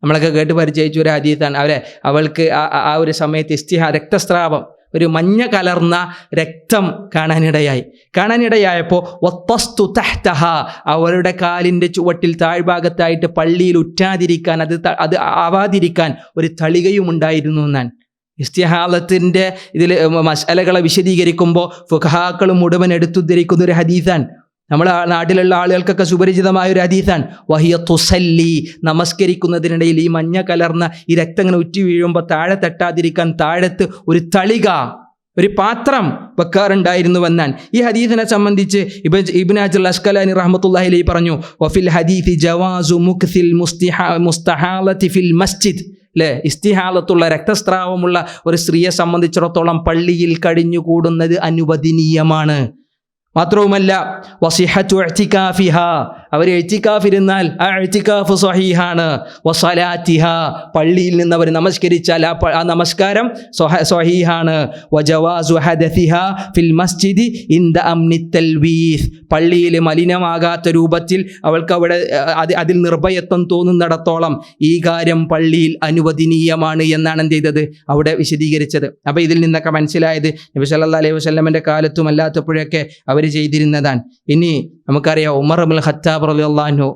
നമ്മളൊക്കെ കേട്ട് പരിചയിച്ച ഒരു ഹദീസാണ്. അവൾക്ക് ആ ഒരു സമയത്ത് രക്തസ്രാവം, ഒരു മഞ്ഞ കലർന്ന രക്തം കാണാനിടയായപ്പോൾ വത്തസ്തു തഹ്തഹ, അവരുടെ കാലിൻ്റെ ചുവട്ടിൽ താഴ്ഭാഗത്തായിട്ട് പള്ളിയിൽ ഉറ്റാതിരിക്കാൻ, അത് ആവാതിരിക്കാൻ ഒരു തളികയും ഉണ്ടായിരുന്നു എന്നാണ്. ഇസ്തിഹാലത്തിൻ്റെ ഇതിൽ മസ്അലകളെ വിശദീകരിക്കുമ്പോൾ ഫുഖഹാക്കൾ മുഴുവൻ എടുത്തുദ്ധരിക്കുന്ന ഒരു ഹദീസാണ്. നമ്മുടെ നാട്ടിലുള്ള ആളുകൾക്കൊക്കെ സുപരിചിതമായ ഒരു ഹദീസാണ്. വഹിയ തുസല്ലി, നമസ്കരിക്കുന്നതിനിടയിൽ ഈ മഞ്ഞ കലർന്ന ഈ രക്തം ഇങ്ങനെ ഉറ്റി വീഴുമ്പോൾ താഴെ തട്ടാതിരിക്കാൻ താഴത്ത് ഒരു തളിക, ഒരു പാത്രം വെക്കാറുണ്ടായിരുന്നുവെന്നാണ്. ഈ ഹദീസിനെ സംബന്ധിച്ച് ഇബ്നു ഹജർ അസ്ഖലാനി റഹ്മത്തുള്ളാഹി അലൈഹി പറഞ്ഞു, വഫിൽ ഹദീസി ജവാസു മുക്സിൽ മുസ്തഹാലത്തി ഫിൽ മസ്ജിദ്, അല്ലേ? ഇസ്തിഹാലത്തുള്ള രക്തസ്രാവമുള്ള ഒരു സ്ത്രീയെ സംബന്ധിച്ചിടത്തോളം പള്ളിയിൽ കഴിഞ്ഞുകൂടുന്നത് അനുവദനീയമാണ്. മാത്രവുമല്ല വസിഹത്തു ഇഅ്തികാഫിഹ, അവർ ഇഅ്തികാഫിരുന്നാൽ ആ ഇഅ്തികാഫ് സ്വഹീഹാണ്. വസലാത്തിഹ, പള്ളിയിൽ നിന്ന് അവർ നമസ്കരിച്ചാൽ ആ നമസ്കാരം സ്വഹീഹാണ്. വജവാസു ഹദസിഹ ഫിൽ മസ്ജിദി ഇൻദ അംനി തൽവീസ്, പള്ളിയിൽ മലിനമാകാത്ത രൂപത്തിൽ അവൾക്ക് അവിടെ അതിൽ നിർഭയത്വം തോന്നുന്നിടത്തോളം ഈ കാര്യം പള്ളിയിൽ അനുവദനീയമാണ് എന്നാണ് എന്ത് ചെയ്തത്, അവിടെ വിശദീകരിച്ചത്. അപ്പോൾ ഇതിൽ നിന്നൊക്കെ മനസ്സിലായത് നബി സല്ലല്ലാഹു അലൈഹി വസല്ലമയുടെ കാലത്തും അല്ലാത്തപ്പോഴൊക്കെ അവർ ചെയ്തിരുന്നതാണ്. ഇനി നമുക്കറിയാം ഉമർ ഇബ്നുൽ ഖത്താബ് റളിയല്ലാഹു അൻഹു,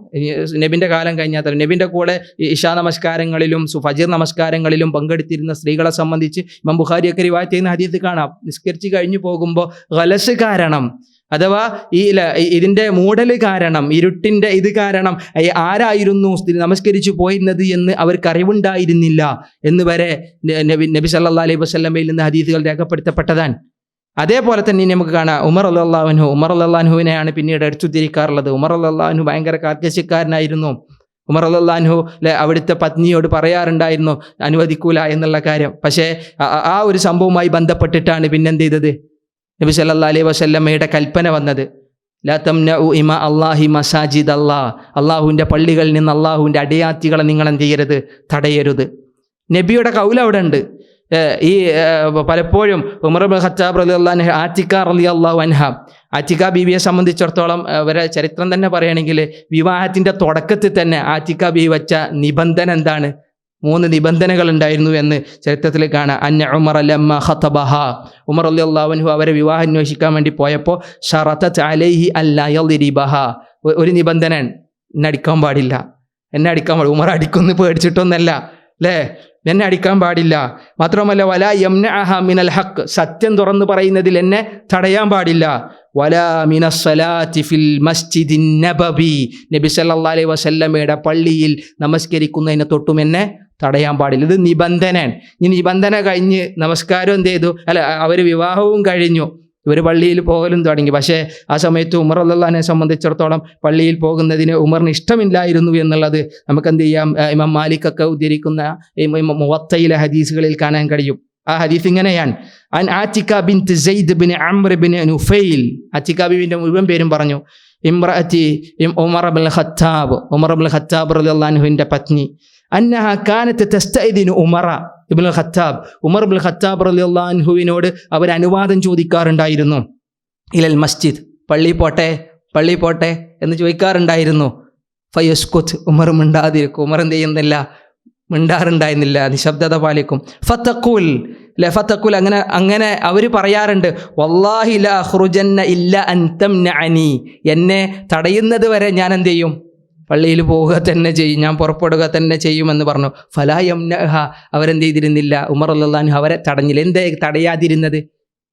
നബിൻ്റെ കാലം കഴിഞ്ഞാൽ നബിൻ്റെ കൂടെ ഇശാ നമസ്കാരങ്ങളിലും ഫജ്ർ നമസ്കാരങ്ങളിലും പങ്കെടുത്തിരുന്ന സ്ത്രീകളെ സംബന്ധിച്ച് ഇമാം ബുഖാരിയൊക്കെ റിവായത്ത് ചെയ്യുന്ന ഹദീസ് കാണാം. നിസ്കരിച്ച് കഴിഞ്ഞു പോകുമ്പോൾ ഗലസ് കാരണം, അഥവാ ഇതിൻ്റെ മൂടൽ കാരണം, ഇരുട്ടിൻ്റെ ഇത് കാരണം ആരായിരുന്നു നമസ്കരിച്ചു പോയിരുന്നത് എന്ന് അവർക്ക് അറിവുണ്ടായിരുന്നില്ല എന്ന് വരെ നബി സല്ലല്ലാഹു അലൈഹി വസല്ലമയിൽ നിന്ന് ഹദീസുകൾ രേഖപ്പെടുത്തപ്പെട്ടതാണ്. അതേപോലെ തന്നെ നമുക്ക് കാണാം ഉമർ റളിയല്ലാഹു അൻഹുവിനെയാണ് പിന്നീട് എടുത്തുദ്ധരിക്കാറുള്ളത്. ഉമർ റളിയല്ലാഹു അൻഹു ഭയങ്കര കാർക്കശ്യക്കാരനായിരുന്നു. ഉമർ റളിയല്ലാഹു അൻഹു അവിടുത്തെ പത്നിയോട് പറയാറുണ്ടായിരുന്നു അനുവദിക്കൂല എന്നുള്ള കാര്യം. പക്ഷേ ആ ഒരു സംഭവവുമായി ബന്ധപ്പെട്ടിട്ടാണ് പിന്നെന്ത് ചെയ്തത്, നബി സല്ലല്ലാഹു അലൈഹി വസല്ലമയുടെ കൽപ്പന വന്നത്. ലാ തംനഉ ഇമാ അല്ലാഹി മസാജിദ് അല്ലാഹ്, അള്ളാഹുവിൻ്റെ പള്ളികളിൽ നിന്ന് അള്ളാഹുവിൻ്റെ അടയാത്തികളെ നിങ്ങൾ എന്ത് ചെയ്യരുത്, തടയരുത്. നബിയുടെ കൗൽ അവിടെ ഉണ്ട്. ഈ പലപ്പോഴും ഉമർ ഇബ്നുൽ ഖത്താബ് റളിയല്ലാഹു അൻഹു ആതിക റളിയല്ലാഹു അൻഹ, ആതിക ബീവിയെ സംബന്ധിച്ചിടത്തോളം അവരെ ചരിത്രം തന്നെ പറയുകയാണെങ്കിൽ വിവാഹത്തിൻ്റെ തുടക്കത്തിൽ തന്നെ ആതിക ബീവി വച്ച നിബന്ധന എന്താണ്, 3 നിബന്ധനകൾ ഉണ്ടായിരുന്നു എന്ന് ചരിത്രത്തിൽ കാണാം. അന്ന ഉമർ ലമ്മ ഖതബഹ, ഉമർ റളിയല്ലാഹു അൻഹു അവരെ വിവാഹം അന്വേഷിക്കാൻ വേണ്ടി പോയപ്പോൾ ശറതത് അലൈഹി അല്ലാ യളിരിബഹ, ഒരു നിബന്ധന, എന്നെ അടിക്കാൻ പാടില്ല. ഉമർ അടിക്കൊന്ന് പേടിച്ചിട്ടൊന്നല്ല, അല്ലേ? എന്നെ അടിക്കാൻ പാടില്ല. മാത്രമല്ല വലാ യംനഅഹ മിനൽ ഹഖ്, സത്യം തുറന്നു പറയുന്നതിൽ എന്നെ തടയാൻ പാടില്ല. വലാ മിനസ് സലാത്തി ഫിൽ മസ്ജിദിൻ നബവി, നബി സല്ലല്ലാഹു അലൈഹി വസല്ലമയുടെ പള്ളിയിൽ നമസ്കരിക്കുന്നതിനെ തൊട്ടും എന്നെ തടയാൻ പാടില്ല. ഇത് നിബന്ധനയാണ്. ഈ നിബന്ധന കഴിഞ്ഞ് നമസ്കാരം എന്ത് ചെയ്തു, അവർ വിവാഹവും കഴിഞ്ഞു, ഇവർ പള്ളിയിൽ പോകലും തുടങ്ങി. പക്ഷേ ആ സമയത്ത് ഉമർ റളിയല്ലാഹു അൻഹുവിനെ സംബന്ധിച്ചിടത്തോളം പള്ളിയിൽ പോകുന്നതിന് ഉമറിന് ഇഷ്ടമില്ലായിരുന്നു എന്നുള്ളത് നമുക്കെന്ത് ചെയ്യാം, ഇമാം മാലിക്കൊക്കെ ഉദ്ധരിക്കുന്ന മുവത്തയിലെ ഹദീസുകളിൽ കാണാൻ കഴിയും. ആ ഹദീസ് ഇങ്ങനെയാണ്, അൻ Atika bint Zaid bin Amr bin Nufail, Atika ബിവിൻ്റെ മുഴുവൻ പേരും പറഞ്ഞു, ഇംറഅതി ഉമർ ഇബ്നുൽ ഖത്താബ് റളിയല്ലാഹു അൻഹുവിൻ്റെ പത്നി, അന്നഹ കാനത്ത് തസ്തഇദിനു ഉമർ ഇബ്നുൽ ഖത്താബ് റളിയല്ലാഹു അൻഹുവിനോട് അവർ അനുവാദം ചോദിക്കാറുണ്ടായിരുന്നു. ഇലൽ മസ്ജിദ്, പള്ളി പോട്ടെ എന്ന് ചോദിക്കാറുണ്ടായിരുന്നു. ഫയസ്കുത്ത്, ഉമർ മിണ്ടാതിരിക്കും. ഉമർ എന്ത് ചെയ്യുന്നില്ല, മിണ്ടാറുണ്ടായിരുന്നില്ല, നിശബ്ദത പാലിക്കും. ഫതഖുൽ അങ്ങനെ അവർ പറയാറുണ്ട്, വല്ലാഹി ലാ അഖ്റുജന്ന ഇല്ല അൻ തംനഅനി, എന്നെ തടയുന്നത് വരെ ഞാൻ എന്ത് ചെയ്യും, പള്ളിയിൽ പോവുക തന്നെ ചെയ്യും, ഞാൻ പുറപ്പെടുക തന്നെ ചെയ്യുമെന്ന് പറഞ്ഞു. ഫലാ യംനഹ, അവരെന്ത് ചെയ്തിരുന്നില്ല, ഉമർ റളിയല്ലാഹു അൻഹു അവരെ തടഞ്ഞില്ല.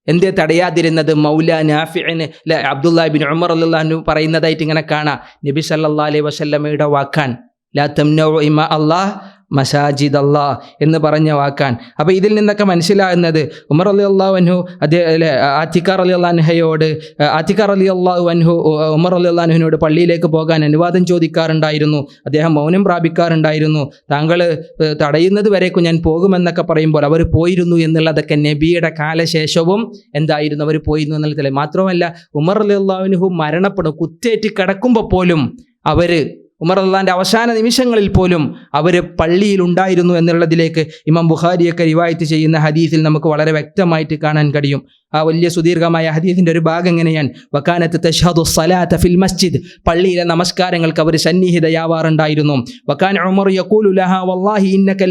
എന്തേ തടയാതിരുന്നത്? മൗല നാഫിഇന് അബ്ദുല്ലാഹി ഇബ്നു ഉമർ റളിയല്ലാഹു അൻഹു പറയുന്നതായിട്ട് ഇങ്ങനെ കാണാം. നബി സല്ലല്ലാഹു അലൈഹി വസല്ലമയുടെ വാക്കാൻ, ലാ തംനഉ ഇമാ അല്ലാഹ് മസാജിദ് അല്ലാഹ് എന്ന് പറഞ്ഞ വാക്കാൻ. അപ്പോൾ ഇതിൽ നിന്നൊക്കെ മനസ്സിലാകുന്നത് ഉമർ റളിയല്ലാഹു അൻഹു ആതിഖ റളിയല്ലാഹു അൻഹു ഉമർ റളിയല്ലാഹു അൻഹുവിനോട് പള്ളിയിലേക്ക് പോകാൻ അനുവാദം ചോദിക്കാറുണ്ടായിരുന്നു. അദ്ദേഹം മൗനം പ്രാപിക്കാറുണ്ടായിരുന്നു. താങ്കൾ തടയുന്നത് വരേക്കും ഞാൻ പോകുമെന്നൊക്കെ പറയുമ്പോൾ അവർ പോയിരുന്നു എന്നുള്ളതൊക്കെ നബിയുടെ കാലശേഷവും എന്തായിരുന്നു, അവർ പോയിരുന്നു എന്നുള്ളതിൽ മാത്രമല്ല, ഉമർ റളിയല്ലാഹു അൻഹു മരണപ്പെടും കുത്തേറ്റ് കിടക്കുമ്പോൾ പോലും ഉമർ റളിയല്ലാഹുവിന്റെ അവസാന നിമിഷങ്ങളിൽ പോലും അവർ പള്ളിയിൽ ഉണ്ടായിരുന്നു എന്നുള്ളതിലേക്ക് ഇമാം ബുഖാരിയൊക്കെ റിവായത്ത് ചെയ്യുന്ന ഹദീസിൽ നമുക്ക് വളരെ വ്യക്തമായിട്ട് കാണാൻ കഴിയും. ആ വലിയ സുദീർഘമായ ഹദീസിൻ്റെ ഒരു ഭാഗം എങ്ങനെയാണ്, വകാനത്ത് തശ്ഹദു സ്വലാത്ത ഫിൽ മസ്ജിദ്, പള്ളിയിലെ നമസ്കാരങ്ങൾക്ക് അവർ സന്നിഹിതയാവാറുണ്ടായിരുന്നു. വകാന ഉമർ യഖൂലു ലഹാ വല്ലാഹി ഇന്നക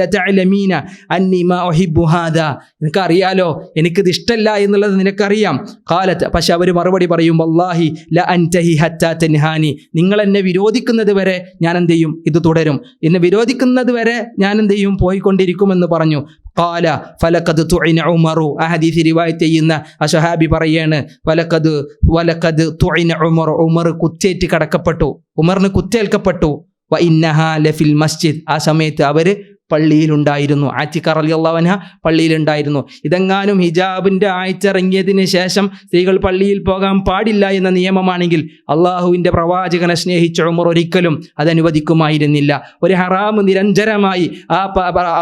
ലതഅലമീന അന്നി മാ ഉഹിബ്ബു ഹാദാ, നിനക്കറിയാലോ എനിക്കിത് ഇഷ്ടമല്ല എന്നുള്ളത് നിനക്കറിയാം. ഖാലത്ത്, പക്ഷെ അവർ മറുപടി പറയും, വല്ലാഹി ല അൻതഹി ഹത്താ തൻഹാനി, നിങ്ങൾ എന്നെ വിരോധിക്കുന്നത് വരെ ഞാൻ എന്ത് ചെയ്യും, ഇത് തുടരും, എന്നെ വിരോധിക്കുന്നത് വരെ ഞാൻ എന്ത് ചെയ്യും, പോയിക്കൊണ്ടിരിക്കുമെന്ന് പറഞ്ഞു. ഖാല ഫലഖദ് തുഇന ഉമറു, ആ ഹദീസ് റിവായത്ത് ചെയ്യുന്ന ആ സ്വഹാബി പറയാണ്, വലഖദ് തുഇന ഉമർ, ഉമർ കുത്തേറ്റ് കടക്കപ്പെട്ടു, ഉമറിന് കുത്തേൽക്കപ്പെട്ടു. വ ഇന്നഹാ ലഫിൽ മസ്ജിദ്, ആ സമയത്ത് അവർ പള്ളിയിലുണ്ടായിരുന്നു. ആതിഖ റളിയല്ലാഹു അൻഹ പള്ളിയിലുണ്ടായിരുന്നു. ഇതെങ്ങാനും ഹിജാബിൻ്റെ ആഴ്ച ഇറങ്ങിയതിന് ശേഷം സ്ത്രീകൾ പള്ളിയിൽ പോകാൻ പാടില്ല എന്ന നിയമമാണെങ്കിൽ അള്ളാഹുവിൻ്റെ പ്രവാചകനെ സ്നേഹിച്ച ഉമർ ഒരിക്കലും അതനുവദിക്കുമായിരുന്നില്ല. ഒരു ഹറാമ് നിരന്തരമായി ആ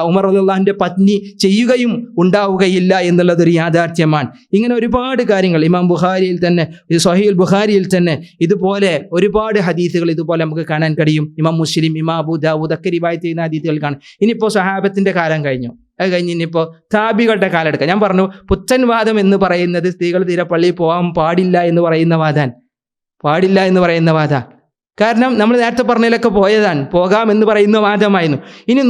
ഉമർ റളിയല്ലാഹുവിൻ്റെ പത്നി ചെയ്യുകയും ഉണ്ടാവുകയില്ല എന്നുള്ളതൊരു യാഥാർത്ഥ്യമാണ്. ഇങ്ങനെ ഒരുപാട് കാര്യങ്ങൾ ഇമാം ബുഖാരിയിൽ തന്നെ, സ്വഹീഹുൽ ബുഖാരിയിൽ തന്നെ ഇതുപോലെ ഒരുപാട് ഹദീസുകൾ ഇതുപോലെ നമുക്ക് കാണാൻ കഴിയും. ഇമാം മുസ്ലിം, ഇമാം അബൂ ദാവൂദ് ഒക്കെ റിവായത്ത് ചെയ്യുന്ന ഹദീസുകൾ കാണാം. ഇനിയിപ്പോൾ സഹാബത്തിൻ്റെ കാലം കഴിഞ്ഞു, അത് കഴിഞ്ഞ് ഇനിയിപ്പോൾ താബികളുടെ കാലം എടുക്കാം. ഞാൻ പറഞ്ഞു, പുത്തൻ വാദം എന്ന് പറയുന്നത് സ്ത്രീകൾ തീരെ പള്ളിയിൽ പോകാൻ പാടില്ല എന്ന് പറയുന്ന വാദ. കാരണം നമ്മൾ നേരത്തെ പറഞ്ഞതിലൊക്കെ പോകാം എന്ന് പറയുന്ന വാദമായിരുന്നു. ഇനി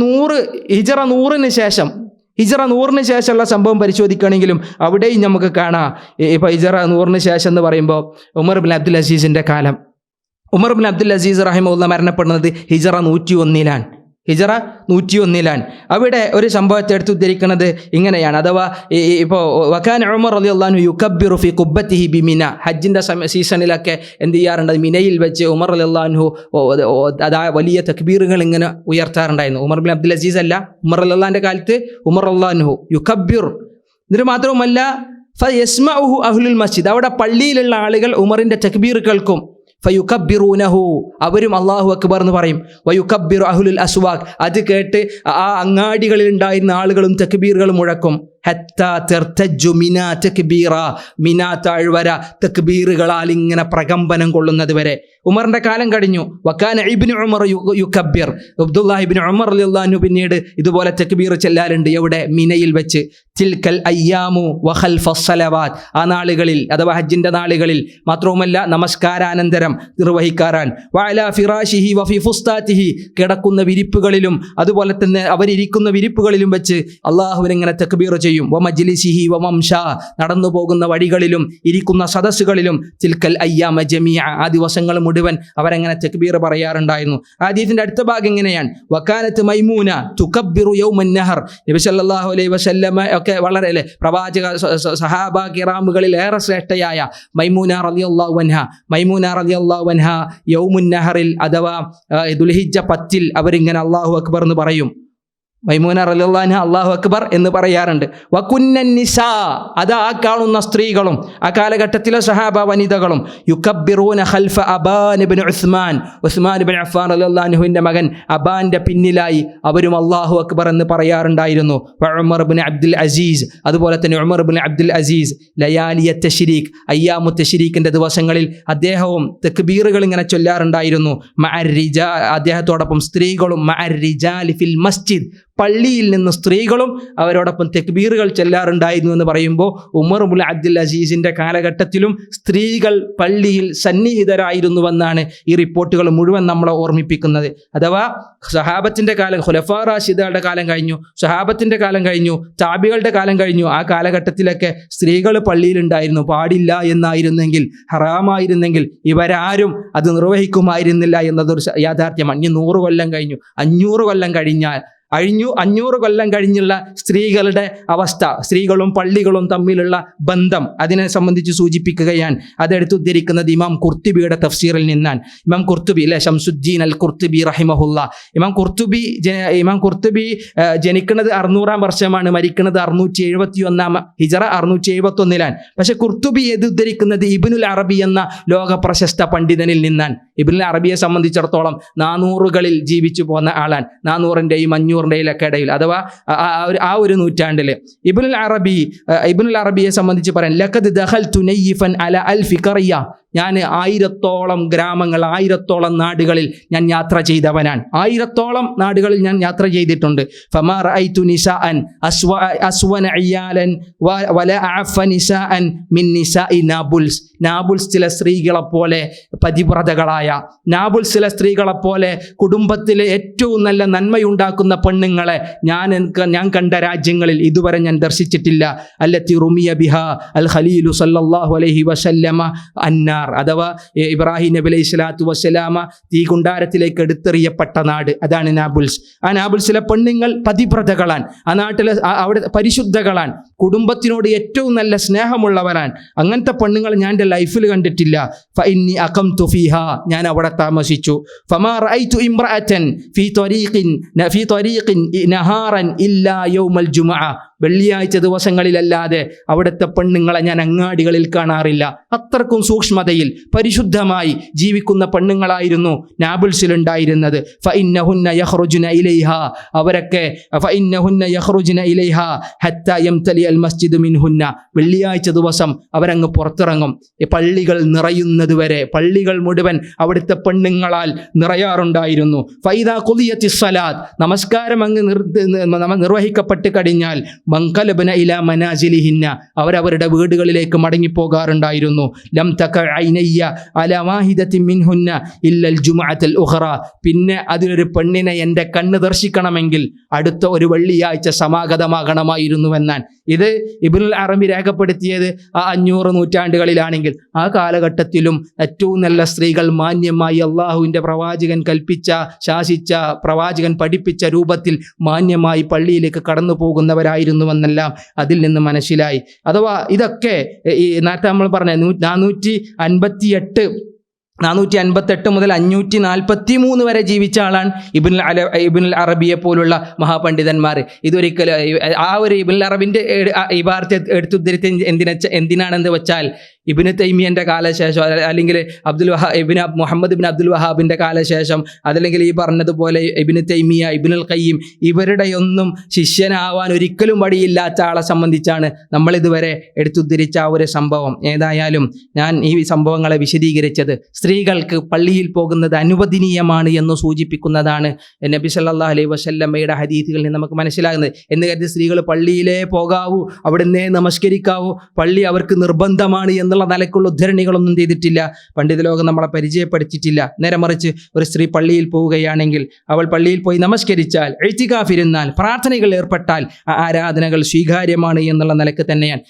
ഹിജറ 100-ന് ശേഷമുള്ള സംഭവം പരിശോധിക്കുകയാണെങ്കിലും അവിടെയും നമുക്ക് കാണാം. ഇപ്പോൾ ഹിജറ 100-ന് ശേഷം എന്ന് പറയുമ്പോൾ ഉമർ ബിൻ അബ്ദുൽ അസീസിൻ്റെ കാലം. ഉമർ ബിൻ അബ്ദുൽ അസീസ് റഹിമഹുല്ലാഹ് മരണപ്പെടുന്നത് ഹിജറ 101-ലാണ്. അവിടെ ഒരു സംഭവത്തെ എടുത്ത് ഉദ്ധരിക്കുന്നത് ഇങ്ങനെയാണ്. അഥവാ ഇപ്പോൾ വകാന ഉമർ റളിയല്ലാഹു അൻഹു യുകബ്ബിറു ഫി ഖുബ്ബത്തിഹി ബിമിന, ഹജ്ജിൻ്റെ സീസണിലൊക്കെ എന്ത് ചെയ്യാറുണ്ട്, മിനയിൽ വെച്ച് ഉമർ റളിയല്ലാഹു അൻഹു വലിയ തക്ബീറുകൾ ഇങ്ങനെ ഉയർത്താറുണ്ടായിരുന്നു. ഉമർ ബിൻ അബ്ദുൽ അസീസ് അല്ല, ഉമർ റളിയല്ലാഹുവിൻ്റെ കാലത്ത് ഉമർ റളിയല്ലാഹു അൻഹു യുകബ്ബിർ. എന്നിട്ട് മാത്രവുമല്ല ഫയസ്മഉഹു അഹ്ലുൽ മസ്ജിദ്, അവിടെ പള്ളിയിലുള്ള ആളുകൾ ഉമറിൻ്റെ തക്ബീർ കേൾക്കും. ഫയുകബ്ബിറൂനഹു, അവരും അല്ലാഹു അക്ബർ എന്ന് പറയും. വയുകബ്ബിറു അഹ്ലുൽ അസ്വാഖ്, അത് കേട്ട് ആ അങ്ങാടികളിൽ ഉണ്ടായിരുന്ന ആളുകളും തക്ബീറുകൾ മുഴക്കും. ഹത്താ തർതജ്ജു മിനാ തക്ബീറ, മിനാ താഴ്വര തക്ബീറുകളാൽ ഇങ്ങനെ പ്രകമ്പനം കൊള്ളുന്നത് വരെ. ഉമറിൻ്റെ കാലം കഴിഞ്ഞു. വകാന ഇബ്നു ഉമർ യുകബ്ബിർ, അബ്ദുല്ലാഹി ഇബ്നു ഉമർ റളിയല്ലാഹു അൻഹു പിന്നീട് ഇതുപോലെ തക്ബീർ ചെല്ലാറുണ്ട്. എവിടെ? മിനയിൽ വെച്ച്. തിൽക്കൽ അയ്യാമു വഖൽഫസ് സലവാത്ത്, ആ നാളുകളിൽ അഥവാ ഹജ്ജിൻ്റെ നാളുകളിൽ മാത്രവുമല്ല നമസ്കാരാനന്തരം നിർവഹിക്കാറാൻ. വഅലാ ഫിറാഷിഹി വഫി ഫുസ്താതിഹി, കിടക്കുന്ന വിരിപ്പുകളിലും അതുപോലെ തന്നെ അവരിയ്ക്കുന്ന വിരിപ്പുകളിലും വെച്ച് അള്ളാഹുവിനിങ്ങനെ തക്ബീർ ചെയ്യും. വമജ്ലിസിഹി വമംശാ, നടന്നു പോകുന്ന വഴികളിലും ഇരിക്കുന്ന സദസ്സുകളിലും. തിൽക്കൽ അയ്യാമ ജമീഅ, ആ ദിവസങ്ങൾ മുഴുവൻ അവരങ്ങനെ തക്ബീർ പറയാറുണ്ടായിരുന്നു. ഹദീസിന്റെ അടുത്ത ഭാഗം എങ്ങനെയാണ്, വകാനത്ത് മൈമൂന തുകബ്ബിറു യൗമൻ നഹർ, നബി സല്ലല്ലാഹു അലൈഹി വസല്ലമ ഒക്കെ വളരെ പ്രവാചക സഹാബ കിറാമുകളിൽ ഏറെ ശ്രേഷ്ഠയായ മൈമൂന റളിയല്ലാഹു അൻഹ യൗമുൻ നഹറിൽ അഥവാ ദുൽഹിജ്ജ 10 അവരിങ്ങനെ അല്ലാഹു അക്ബർ എന്ന് പറയും. മൈമൂന റളിയല്ലാഹു അൻഹ അല്ലാഹു അക്ബർ എന്ന് പറയാറുണ്ട്. വകുന്നൻ നിസാ, അത് ആ കാണുന്ന സ്ത്രീകളും ആ കാലഘട്ടത്തിലെ സഹാബ വനിതകളും യുകബ്ബിറൂന ഖൽഫ അബാൻ ഇബ്നു ഉസ്മാൻ ഇബ്നു അഫ്ഫാൻ റളിയല്ലാഹു അൻഹുവിൻ്റെ മകൻ അബാന്റെ പിന്നിലായി അവരും അല്ലാഹു അക്ബർ എന്ന് പറയാറുണ്ടായിരുന്നു. ഉമർ ഇബ്നു അബ്ദുൽ അസീസ്, അതുപോലെ തന്നെ ഉമർ ഇബ്നു അബ്ദുൽ അസീസ് ലയാലിയ തശ്രീഖ്, അയ്യാമു തശ്രീഖിൻ്റെ ദിവസങ്ങളിൽ അദ്ദേഹവും തക്ബീറുകൾ ഇങ്ങനെ ചൊല്ലാറുണ്ടായിരുന്നു. അദ്ദേഹത്തോടൊപ്പം സ്ത്രീകളും മഅർ റിജാലി ഫിൽ മസ്ജിദ്, പള്ളിയിൽ നിന്ന് സ്ത്രീകളും അവരോടൊപ്പം തെക്ബീറുകൾ ചെല്ലാറുണ്ടായിരുന്നു എന്ന് പറയുമ്പോൾ ഉമർ ഇബ്നുൽ അബ്ദുൽ അസീസിൻ്റെ കാലഘട്ടത്തിലും സ്ത്രീകൾ പള്ളിയിൽ സന്നിഹിതരായിരുന്നുവെന്നാണ് ഈ റിപ്പോർട്ടുകൾ മുഴുവൻ നമ്മളെ ഓർമ്മിപ്പിക്കുന്നത്. അഥവാ സഹാബത്തിൻ്റെ കാലം, ഖുലഫാ റാഷിദുകളുടെ കാലം കഴിഞ്ഞു, സഹാബത്തിൻ്റെ കാലം കഴിഞ്ഞു, താബികളുടെ കാലം കഴിഞ്ഞു. ആ കാലഘട്ടത്തിലൊക്കെ സ്ത്രീകൾ പള്ളിയിലുണ്ടായിരുന്നു. പാടില്ല എന്നായിരുന്നെങ്കിൽ, ഹറാമായിരുന്നെങ്കിൽ ഇവരാരും അത് നിർവഹിക്കുമായിരുന്നില്ല എന്നതൊരു യാഥാർത്ഥ്യമാണ്. ഇനി 100 കൊല്ലം കഴിഞ്ഞു, 500 കൊല്ലം കഴിഞ്ഞാൽ 500 കൊല്ലം കഴിഞ്ഞുള്ള സ്ത്രീകളുടെ അവസ്ഥ, സ്ത്രീകളും പള്ളികളും തമ്മിലുള്ള ബന്ധം, അതിനെ സംബന്ധിച്ച് സൂചിപ്പിക്കുകയാണ്. അതെടുത്തുദ്ധരിക്കുന്നത് ഇമാം ഖുർത്തുബിയുടെ തഫ്സീറിൽ നിന്നാണ്. ഇമാം ഖുർത്തുബി അല്ലെ, ഷംസുദ്ദീൻ അൽ ഖുർത്തുബി റഹിമഹുല്ല. ഇമാം ഖുർത്തുബി ജനിക്കുന്നത് 600-ാം വർഷമാണ്, മരിക്കുന്നത് 671 ഹിജറ 671-ലാണ്. പക്ഷെ ഖുർത്തുബി ഉദ്ധരിക്കുന്നത് ഇബ്നുൽ അറബി എന്ന ലോക പ്രശസ്ത പണ്ഡിതനിൽ നിന്നാണ്. ഇബ്നുൽ അറബിയെ സംബന്ധിച്ചിടത്തോളം 400-കളിൽ ജീവിച്ചു പോന്ന ആളാണ്. 400-ൻ്റെയും 500-ൻ്റെയിലൊക്കെ ഇടയിൽ, അഥവാ ആ ഒരു നൂറ്റാണ്ടിൽ. ഇബ്നുൽ അറബിയെ സംബന്ധിച്ച് പറയാൻ, ലഖദ് ദഖൽതു നയ്യിഫൻ അല അൽഫി ഖറിയ, ഞാൻ 1000-ഓളം ഗ്രാമങ്ങൾ, 1000-ഓളം നാടുകളിൽ ഞാൻ യാത്ര ചെയ്തവനാണ്. 1000-ഓളം നാടുകളിൽ ഞാൻ യാത്ര ചെയ്തിട്ടുണ്ട്. ഫമാ റഅയ്തു നിസാഅൻ അസ്വന ഇയാലൻ വല അഅഫ നിസാഅൻ മിൻ നിസാഇ നാബുൽസ്. നാബുൽസ് ചില സ്ത്രീകളെപ്പോലെ പതിവ്രതകളായ, നാബുൽസ് ചില സ്ത്രീകളെപ്പോലെ കുടുംബത്തിലെ ഏറ്റവും നല്ല നന്മയുണ്ടാക്കുന്ന പെണ്ണുങ്ങളെ ഞാൻ കണ്ട രാജ്യങ്ങളിൽ ഇതുവരെ ഞാൻ ദർശിച്ചിട്ടില്ല. അല്ലത്തി റുമിയ ബിഹ അൽ ഖലീലു സല്ലല്ലാഹു അലൈഹി വസല്ലമ അന്നാർ, അഥവാ ഇബ്രാഹിം നബി അലൈഹി സ്വലാത്തു വസ്സലാമ തീ കുണ്ടാരത്തിലേക്ക് എടുത്തെറിയപ്പെട്ട നാട്, അതാണ് നാബുൽസ്. ആ നാബുൽസിലെ പെണ്ണുങ്ങൾ പതിവ്രതകളാണ്, ആ നാട്ടിലെ അവിടെ പരിശുദ്ധകളാണ്, കുടുംബത്തിനോട് ഏറ്റവും നല്ല സ്നേഹമുള്ളവരാണ്. അങ്ങനത്തെ പെണ്ണുങ്ങൾ ഞാൻ എൻ്റെ ലൈഫിൽ കണ്ടിട്ടില്ല. ഫഇന്നി അഖംതു ഫീഹാ, ഞാൻ അവിടെ താമസിച്ചു. ഫമാ റഅയ്തു ഇംറഅതൻ ഫീ ത്വരീഖിൻ നഹാറൻ ഇല്ലാ യൗമൽ ജുമുഅ, വെള്ളിയാഴ്ച ദിവസങ്ങളിലല്ലാതെ അവിടുത്തെ പെണ്ണുങ്ങളെ ഞാൻ അങ്ങാടികളിൽ കാണാറില്ല. അത്രക്കും സൂക്ഷ്മതയിൽ പരിശുദ്ധമായി ജീവിക്കുന്ന പെണ്ണുങ്ങളായിരുന്നു നാബുൽസിലുണ്ടായിരുന്നത്. ഫഇന്നഹുന്ന യഖ്റുജുന ഇലൈഹാ, അവരൊക്കെ ഫഇന്നഹുന്ന യഖ്റുജുന ഇലൈഹാ ഹത്താ യംതലി അൽ മസ്ജിദു മിൻഹുന്ന, വെള്ളിയാഴ്ച ദിവസം അവരങ്ങ് പുറത്തിറങ്ങും. പള്ളികൾ നിറയുന്നത് വരെ, പള്ളികൾ മുഴുവൻ അവിടുത്തെ പെണ്ണുങ്ങളാൽ നിറയാറുണ്ടായിരുന്നു. ഫൈദാ ഖുദിയത്തിസ് സ്വലാത്ത്, നമസ്കാരം അങ്ങ് നിർവഹിക്കപ്പെട്ട് കഴിഞ്ഞാൽ മൻഖലബന ഇലാ മനാസിലിഹിന്ന, അവരവരുടെ വീടുകളിലേക്ക് മടങ്ങിപ്പോകാറുണ്ടായിരുന്നു. ലം തക ഐനയ്യ അലാ വാഹിദത്തിൻ മിൻഹുന്ന ഇല്ലൽ ജുമുഅത്തുൽ ഉഖറ, പിന്നെ അതിലൊരു പെണ്ണിനെ എൻ്റെ കണ്ണ് ദർശിക്കണമെങ്കിൽ അടുത്ത ഒരു വെള്ളിയാഴ്ച സമാഗതമാകണമായിരുന്നുവെന്നാണ്. ഇത് ഇബ്നുൽ അറബി രേഖപ്പെടുത്തിയത് ആ 500 നൂറ്റാണ്ടുകളിലാണെങ്കിൽ, ആ കാലഘട്ടത്തിലും ഏറ്റവും നല്ല സ്ത്രീകൾ മാന്യമായി അള്ളാഹുവിൻ്റെ പ്രവാചകൻ കൽപ്പിച്ച, ശാസിച്ച, പ്രവാചകൻ പഠിപ്പിച്ച രൂപത്തിൽ മാന്യമായി പള്ളിയിലേക്ക് കടന്നു പോകുന്നവരായിരുന്നുവെന്നെല്ലാം അതിൽ നിന്ന് മനസ്സിലായി. അഥവാ ഇതൊക്കെ ഈ നേരത്തെ നമ്മൾ പറഞ്ഞ 458 മുതൽ 543 വരെ ജീവിച്ച ആളാണ് ഇബ്നുൽ അറബിയെ പോലുള്ള മഹാപണ്ഡിതന്മാർ. ഇതൊരിക്കലും ആ ഒരു ഇബ്നുൽ അറബിൻ്റെ ഇബാറത്ത് എടുത്തുദ്ധരിച്ച എന്തിനാണെന്ന് വെച്ചാൽ, ഇബ്നു തൈമിയൻ്റെ കാലശേഷം, അല്ലെങ്കിൽ മുഹമ്മദ് ഇബ്നു അബ്ദുൽ വഹാബിൻ്റെ കാലശേഷം, അതല്ലെങ്കിൽ ഈ പറഞ്ഞതുപോലെ ഇബ്നു തൈമിയ, ഇബ്നുൽ ഖയ്യിം, ഇവരുടെയൊന്നും ശിഷ്യനാവാൻ ഒരിക്കലും വഴിയില്ലാത്ത ആളെ സംബന്ധിച്ചാണ് നമ്മളിതുവരെ എടുത്തുദ്ധരിച്ച ആ ഒരു സംഭവം. ഏതായാലും ഞാൻ ഈ സംഭവങ്ങളെ വിശദീകരിച്ചത് സ്ത്രീകൾക്ക് പള്ളിയിൽ പോകുന്നത് അനുവദനീയമാണ് എന്ന് സൂചിപ്പിക്കുന്നതാണ് നബി സല്ലല്ലാഹു അലൈഹി വസല്ലമയുടെ ഹദീസുകളിൽ നിന്ന് നമുക്ക് മനസ്സിലാകുന്നത്. എന്ന് കരുതി സ്ത്രീകൾ പള്ളിയിലേ പോകാവൂ, അവിടുന്നേ നമസ്കരിക്കാവൂ, പള്ളി അവർക്ക് നിർബന്ധമാണ് എന്നുള്ള നിലക്കുള്ള ഉദ്ധരണികളൊന്നും ചെയ്തിട്ടില്ല. പണ്ഡിത ലോകം നമ്മളെ പരിചയപ്പെടുത്തിയിട്ടില്ല. നേരെ മറിച്ച് ഒരു സ്ത്രീ പള്ളിയിൽ പോവുകയാണെങ്കിൽ, അവൾ പള്ളിയിൽ പോയി നമസ്കരിച്ചാൽ, ഇഅ്തികാഫിരുന്നാൽ, പ്രാർത്ഥനകൾ ഏർപ്പെട്ടാൽ ആ ആരാധനകൾ സ്വീകാര്യമാണ് എന്നുള്ള നിലക്ക് തന്നെയാണ്.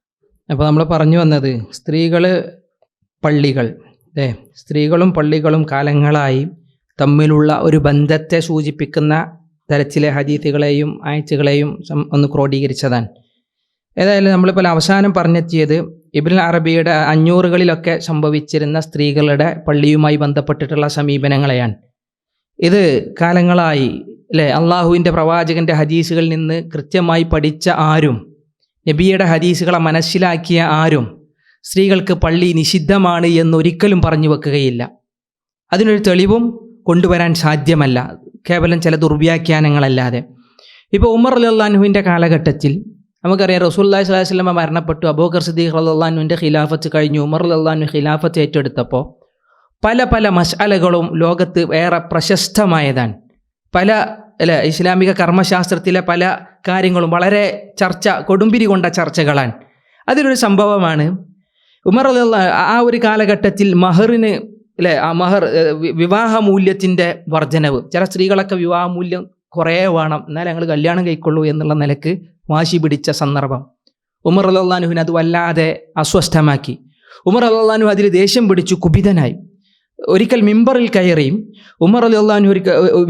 അപ്പോൾ നമ്മൾ പറഞ്ഞു വന്നത് സ്ത്രീകളും പള്ളികളും കാലങ്ങളായി തമ്മിലുള്ള ഒരു ബന്ധത്തെ സൂചിപ്പിക്കുന്ന തരത്തിലെ ഹദീസുകളെയും ആയത്തുകളെയും ഒന്ന് ക്രോഡീകരിച്ചതാണ്. ഏതായാലും നമ്മളിപ്പോൾ അവസാനം പറഞ്ഞെത്തിയത് ഇബ്നുൽ അറബിയുടെ 500-കളിലൊക്കെ സംഭവിച്ചിരുന്ന സ്ത്രീകളുടെ പള്ളിയുമായി ബന്ധപ്പെട്ടിട്ടുള്ള സമീപനങ്ങളെയാണ്. ഇത് കാലങ്ങളായി അള്ളാഹുവിൻ്റെ പ്രവാചകൻ്റെ ഹദീസുകളിൽ നിന്ന് കൃത്യമായി പഠിച്ച ആരും, നബിയുടെ ഹദീസുകളെ മനസ്സിലാക്കിയ ആരും സ്ത്രീകൾക്ക് പള്ളി നിഷിദ്ധമാണ് എന്നൊരിക്കലും പറഞ്ഞു വെക്കുകയില്ല. അതിനൊരു തെളിവും കൊണ്ടുവരാൻ സാധ്യമല്ല, കേവലം ചില ദുർവ്യാഖ്യാനങ്ങളല്ലാതെ. ഇപ്പോൾ ഉമർ റളിയല്ലാഹു അൻഹുവിൻ്റെ കാലഘട്ടത്തിൽ നമുക്കറിയാം, റസൂലുള്ളാഹി സ്വല്ലല്ലാഹു അലൈഹി വസല്ലം മരണപ്പെട്ടു, അബൂബക്കർ സിദ്ദീഖ് റളിയല്ലാഹു അൻഹുവിൻ്റെ ഖിലാഫത്ത് കഴിഞ്ഞു, ഉമർ റളിയല്ലാഹു അൻഹു ഖിലാഫത്ത് ഏറ്റെടുത്തപ്പോൾ പല മസ്അലകളും ലോകത്ത് ഏറെ പ്രശസ്തമായതാണ്. പല ഇസ്ലാമിക കർമ്മശാസ്ത്രത്തിലെ പല കാര്യങ്ങളും വളരെ കൊടുമ്പിരി കൊണ്ട ചർച്ചകളാണ്. അതിലൊരു സംഭവമാണ് ഉമർ റളിയല്ലാഹു ആ ഒരു കാലഘട്ടത്തിൽ മഹറിന് ആ മഹർ വിവാഹമൂല്യത്തിൻ്റെ വർധനവ്. ചില സ്ത്രീകളൊക്കെ വിവാഹമൂല്യം കുറേ വേണം എന്നാൽ ഞങ്ങൾ കല്യാണം കഴിക്കൊള്ളൂ എന്നുള്ള നിലക്ക് വാശി പിടിച്ച സന്ദർഭം ഉമർ റളിയല്ലാഹു അൻഹുവിനെ അത് വല്ലാതെ അസ്വസ്ഥമാക്കി. ഉമർ റളിയല്ലാഹു അൻഹു അതിൽ ദേഷ്യം പിടിച്ചു, കുപിതനായി. ഒരിക്കൽ മിമ്പറിൽ കയറി ഉമർ റളിയല്ലാഹു അൻഹു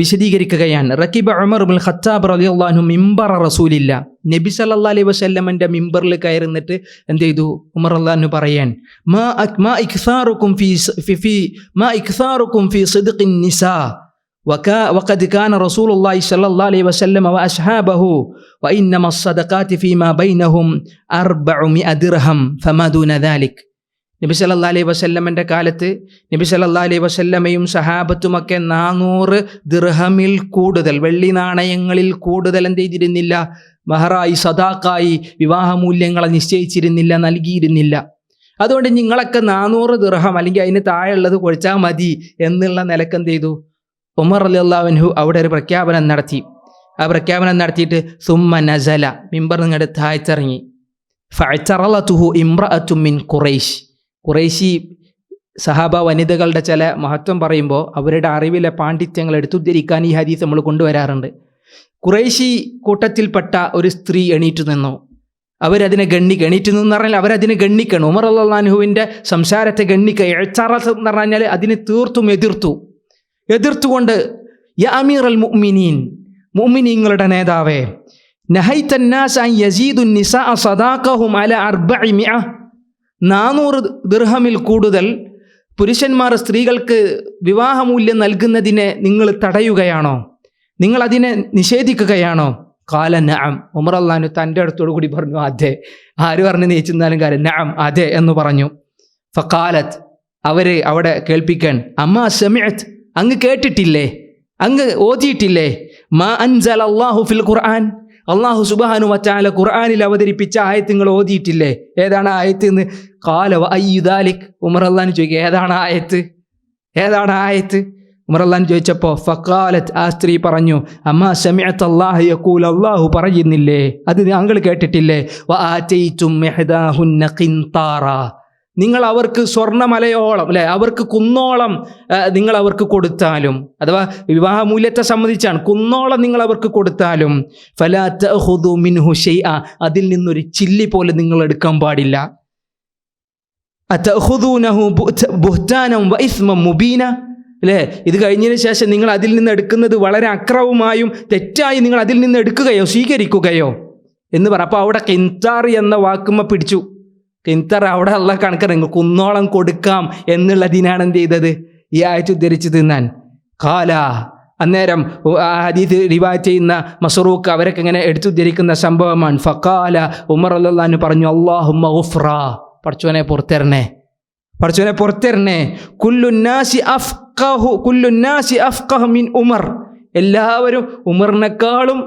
വിശദീകരിക്കുകയാണ്. റകിബ ഉമർ ഇബ്നുൽ ഖത്താബ് റളിയല്ലാഹു അൻഹു മിമ്പറ റസൂലില്ല. നബി സല്ലല്ലാഹു അലൈഹി വസല്ലമന്റെ മിമ്പറിൽ കയറുന്നിട്ട് എന്ത് ചെയ്തു? ഉമർ റളിയല്ലാഹു അൻഹു പറയാൻ, മാ ഇക്സാറുക്കും ഫീ സിദ്ഖിൻ നിസാ വഖദ് കാന റസൂലുള്ളാഹി സ്വല്ലല്ലാഹു അലൈഹി വസല്ലം വഅസ്ഹാബഹു വഇന്നമ അസ്സദഖാതു ഫീമാ ബൈനഹും 400 ദിർഹം ഫമാ ദൂന ദാലിക്. നബി സല്ലല്ലാഹു അലൈഹി വസല്ലമന്റെ കാലത്ത് നബി സല്ലല്ലാഹു അലൈഹി വസല്ലമയും സഹാബത്തുമൊക്കെ 400 ദിർഹമിൽ കൂടുതൽ, വെള്ളി നാണയങ്ങളിൽ കൂടുതൽ എന്ത് ചെയ്തിരുന്നില്ല? മഹറായി, സദാഖായി വിവാഹമൂല്യങ്ങളെ നിശ്ചയിച്ചിരുന്നില്ല, നൽകിയിരുന്നില്ല. അതുകൊണ്ട് നിങ്ങളൊക്കെ 400 ദിർഹം അല്ലെങ്കിൽ അതിന് താഴെയുള്ളത് കൊടുത്താൽ മതി എന്നുള്ള നിലക്ക് എന്ത് ചെയ്തു? ഉമർ റളിയല്ലാഹു അൻഹു അവിടെ ഒരു പ്രഖ്യാപനം നടത്തി. ആ പ്രഖ്യാപനം നടത്തിയിട്ട് സുമ്മ നസല, മിമ്പർ നിങ്ങളുടെ താഴ്ത്തിറങ്ങി. ഫഅ്തറലതുഹു ഇംറഅത്തും മിൻ ഖുറൈശി സഹാബ വനിതകളുടെ ചില മഹത്വം പറയുമ്പോൾ അവരുടെ അറിവിലെ പാണ്ഡിത്യങ്ങൾ എടുത്തുദ്ധരിക്കാൻ ഈ ഹദീസ് നമ്മൾ കൊണ്ടുവരാറുണ്ട്. ഖുറൈശി കൂട്ടത്തിൽപ്പെട്ട ഒരു സ്ത്രീ എണീറ്റ് നിന്നു. അവരതിനെ എണീറ്റ് നിന്ന് പറഞ്ഞാൽ അവരതിനെ ഗണ്ണിക്കണം. ഉമർ റളിയല്ലാഹു അൻഹുവിൻ്റെ സംസാരത്തെ ഗണ്ണിക്കുക. ഇഅ്തറൽ എന്ന് പറഞ്ഞാൽ അതിനെ തീർത്തും എതിർത്തുകൊണ്ട് യാ അമീറൽ മുഅ്മിനീൻ, മുഅ്മിനീങ്ങളുടെ നേതാവേ, നഹൈത അന്നാസ അൻ യസീദു നിസാഅ സദാഖഹും അലാ 400, 400 ദിർഹമിൽ കൂടുതൽ പുരുഷന്മാർ സ്ത്രീകൾക്ക് വിവാഹമൂല്യം നൽകുന്നതിനെ നിങ്ങൾ തടയുകയാണോ? നിങ്ങൾ അതിനെ നിഷേധിക്കുകയാണോ? ഖാല നഅം. ഉമർ റളിയല്ലാഹു അൻഹു തൻ്റെ അടുത്തോടു കൂടി പറഞ്ഞു, അതെ. ആര് പറഞ്ഞ് നീച്ചെന്നാലും കാര്യം നഅം, അതെ എന്ന് പറഞ്ഞു. ഫഖാലത്ത്, അവർ അവിടെ കേൾപ്പിക്കാൻ, അമ്മാ സമിഅത്, അങ്ങ് കേട്ടിട്ടില്ലേ, അങ്ങ് ഓതിയിട്ടില്ലേ? മാ അൻസലല്ലാഹു ഫിൽ ഖുർആൻ, അള്ളാഹു സുബ്ഹാനഹു വ തആല ഖുർആനിൽ അവതരിപ്പിച്ച ആയത്ത് നിങ്ങൾ ഓതിയിട്ടില്ലേ? ഏതാണ് ആയത്ത് എന്ന്? ഖാല വ അയ്യു ദാലിക്. ഉമർ റളിയല്ലാഹു അൻഹു ചോദിക്കുക, ഏതാണ് ആയത്ത്? ഉമർ റളിയല്ലാഹു അൻഹു ചോദിച്ചപ്പോൾ ഫഖാലത്ത്, ആ സ്ത്രീ പറഞ്ഞു, അമ്മാ സമിഅത അല്ലാഹു യഖൂൽ, അള്ളാഹു പറയുന്നില്ലേ, അത് താങ്കൾ കേട്ടിട്ടില്ലേ? വ ആതൈതും ഇഹ്ദാഹുന്ന ഖിൻതാറ, നിങ്ങൾ അവർക്ക് സ്വർണ്ണമലയോളം അവർക്ക് കുന്നോളം നിങ്ങൾ അവർക്ക് കൊടുത്താലും, അഥവാ വിവാഹമൂല്യത്തെ സംബന്ധിച്ചാണ്, കുന്നോളം നിങ്ങൾ അവർക്ക് കൊടുത്താലും ഫലാ തഅഖുദു മിൻഹു ഷൈഅ, അതിൽ നിന്നൊരു ചില്ലി പോലെ നിങ്ങൾ എടുക്കാൻ പാടില്ല. അതഅഖുദൂനഹു ബുഹ്താനം വ ഇസ്മൻ മുബീന, ഇത് കഴിഞ്ഞതിന് ശേഷം നിങ്ങൾ അതിൽ നിന്ന് എടുക്കുന്നത് വളരെ അക്രമമായും തെറ്റായി നിങ്ങൾ അതിൽ നിന്ന് എടുക്കുകയോ സ്വീകരിക്കുകയോ എന്ന് പറ. അപ്പോൾ അവിടെ കിൻതാർ എന്ന വാക്കുമ്മ പിടിച്ചു. കിൻതർ അവിടെ ഉള്ള കണക്ക് നിങ്ങൾ കുന്നോളം കൊടുക്കാം എന്നുള്ളതിനാണ് എന്ത് ചെയ്തത്? ഈ ആയത്ത് ഉദ്ധരിച്ച് തിന്നാൻ. ഖാല, അന്നേരം ആ ഹദീസ് റിവായത്ത് ചെയ്യുന്ന മസ്റൂഖ് അവരൊക്കെ ഇങ്ങനെ എടുത്തുദ്ധരിക്കുന്ന സംഭവമാണ്. ഫഖാല, ഉമർ റളിയല്ലാഹു അൻഹു പറഞ്ഞു, അല്ലാഹുമ്മ ഗുഫ്റ, പടച്ചോനെ പുറത്തിരണേ. കുല്ലുന്നാസി അഫ്ഖഹു മിൻ ഉമർ, എല്ലാവരും ഉമറിനേക്കാളും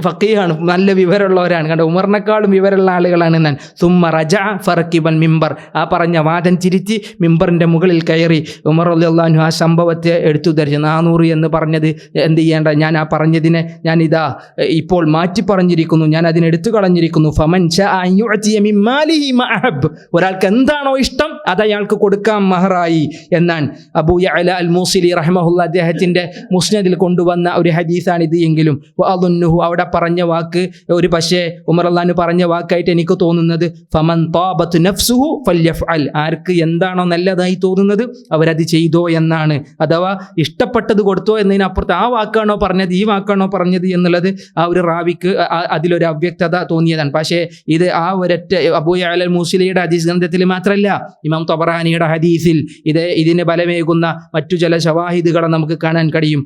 ഫഖീഹാണ്, നല്ല വിവരമുള്ളവരാണ്. കണ്ട, ഉമറിനേക്കാളും വിവരമുള്ള ആളുകളാണ് ഞാൻ. സുമ്മ റജഅ ഫറക്കിബൽ മിമ്പർ, ആ പറഞ്ഞ വാദം തിരുത്തി മിമ്പറിൻ്റെ മുകളിൽ കയറി. ഉമർ റളിയല്ലാഹു അൻഹു ആ സംഭവത്തെ എടുത്തുദ്ധരിച്ചു. 400 എന്ന് പറഞ്ഞത് എന്ത് ചെയ്യേണ്ട, ഞാൻ ആ പറഞ്ഞതിനെ ഞാനിതാ ഇപ്പോൾ മാറ്റി പറഞ്ഞിരിക്കുന്നു, ഞാൻ അതിനെടുത്തു കളഞ്ഞിരിക്കുന്നു. ഫമൻ ശഅ അൻ യുഅതിയ മിൻ മാലിഹി മാ അഹബ്, ഒരാൾക്ക് എന്താണോ ഇഷ്ടം അത് അയാൾക്ക് കൊടുക്കാം മഹറായി എന്നാണ് അബൂ യഅല അൽ മൂസിലി റഹിമഹുല്ലാ അദ്ദേഹത്തിൻ്റെ മുസ്നദിൽ കൊണ്ടുവന്ന ഒരു ഹദീസാണിത്. എങ്കിലും വഅദുന്നുഹു, അവിടെ പറഞ്ഞ വാക്ക് ഒരു പക്ഷേ ഉമർ റളിയല്ലാഹു അൻഹു പറഞ്ഞ വാക്കായിട്ട് എനിക്ക് തോന്നുന്നത് ഫമൻ താബത് നഫ്സുഹു ഫല്യഫ്അൽ, ആർക്ക് എന്താണോ നല്ലതായി തോന്നുന്നത് അവരത് ചെയ്തോ എന്നാണ്. അഥവാ ഇഷ്ടപ്പെട്ടത് കൊടുത്തോ എന്നതിനപ്പുറത്ത് ആ വാക്കാണോ പറഞ്ഞത് ഈ വാക്കാണോ പറഞ്ഞത് എന്നുള്ളത് ആ ഒരു റാവിക്ക് അതിലൊരു അവ്യക്തത തോന്നിയതാണ്. പക്ഷേ ഇത് ആ ഒരൊറ്റ അബൂ യഅല അൽ മൂസിലിയുടെ ഹദീസ് ഗ്രന്ഥത്തിൽ മാത്രമല്ല, ഇമാം തബറാനിയുടെ ഹദീസിൽ ഇതിന് ബലമേകുന്ന മറ്റു ചില ശവാഹിദുകളെ നമുക്ക് കാണാൻ കഴിയും.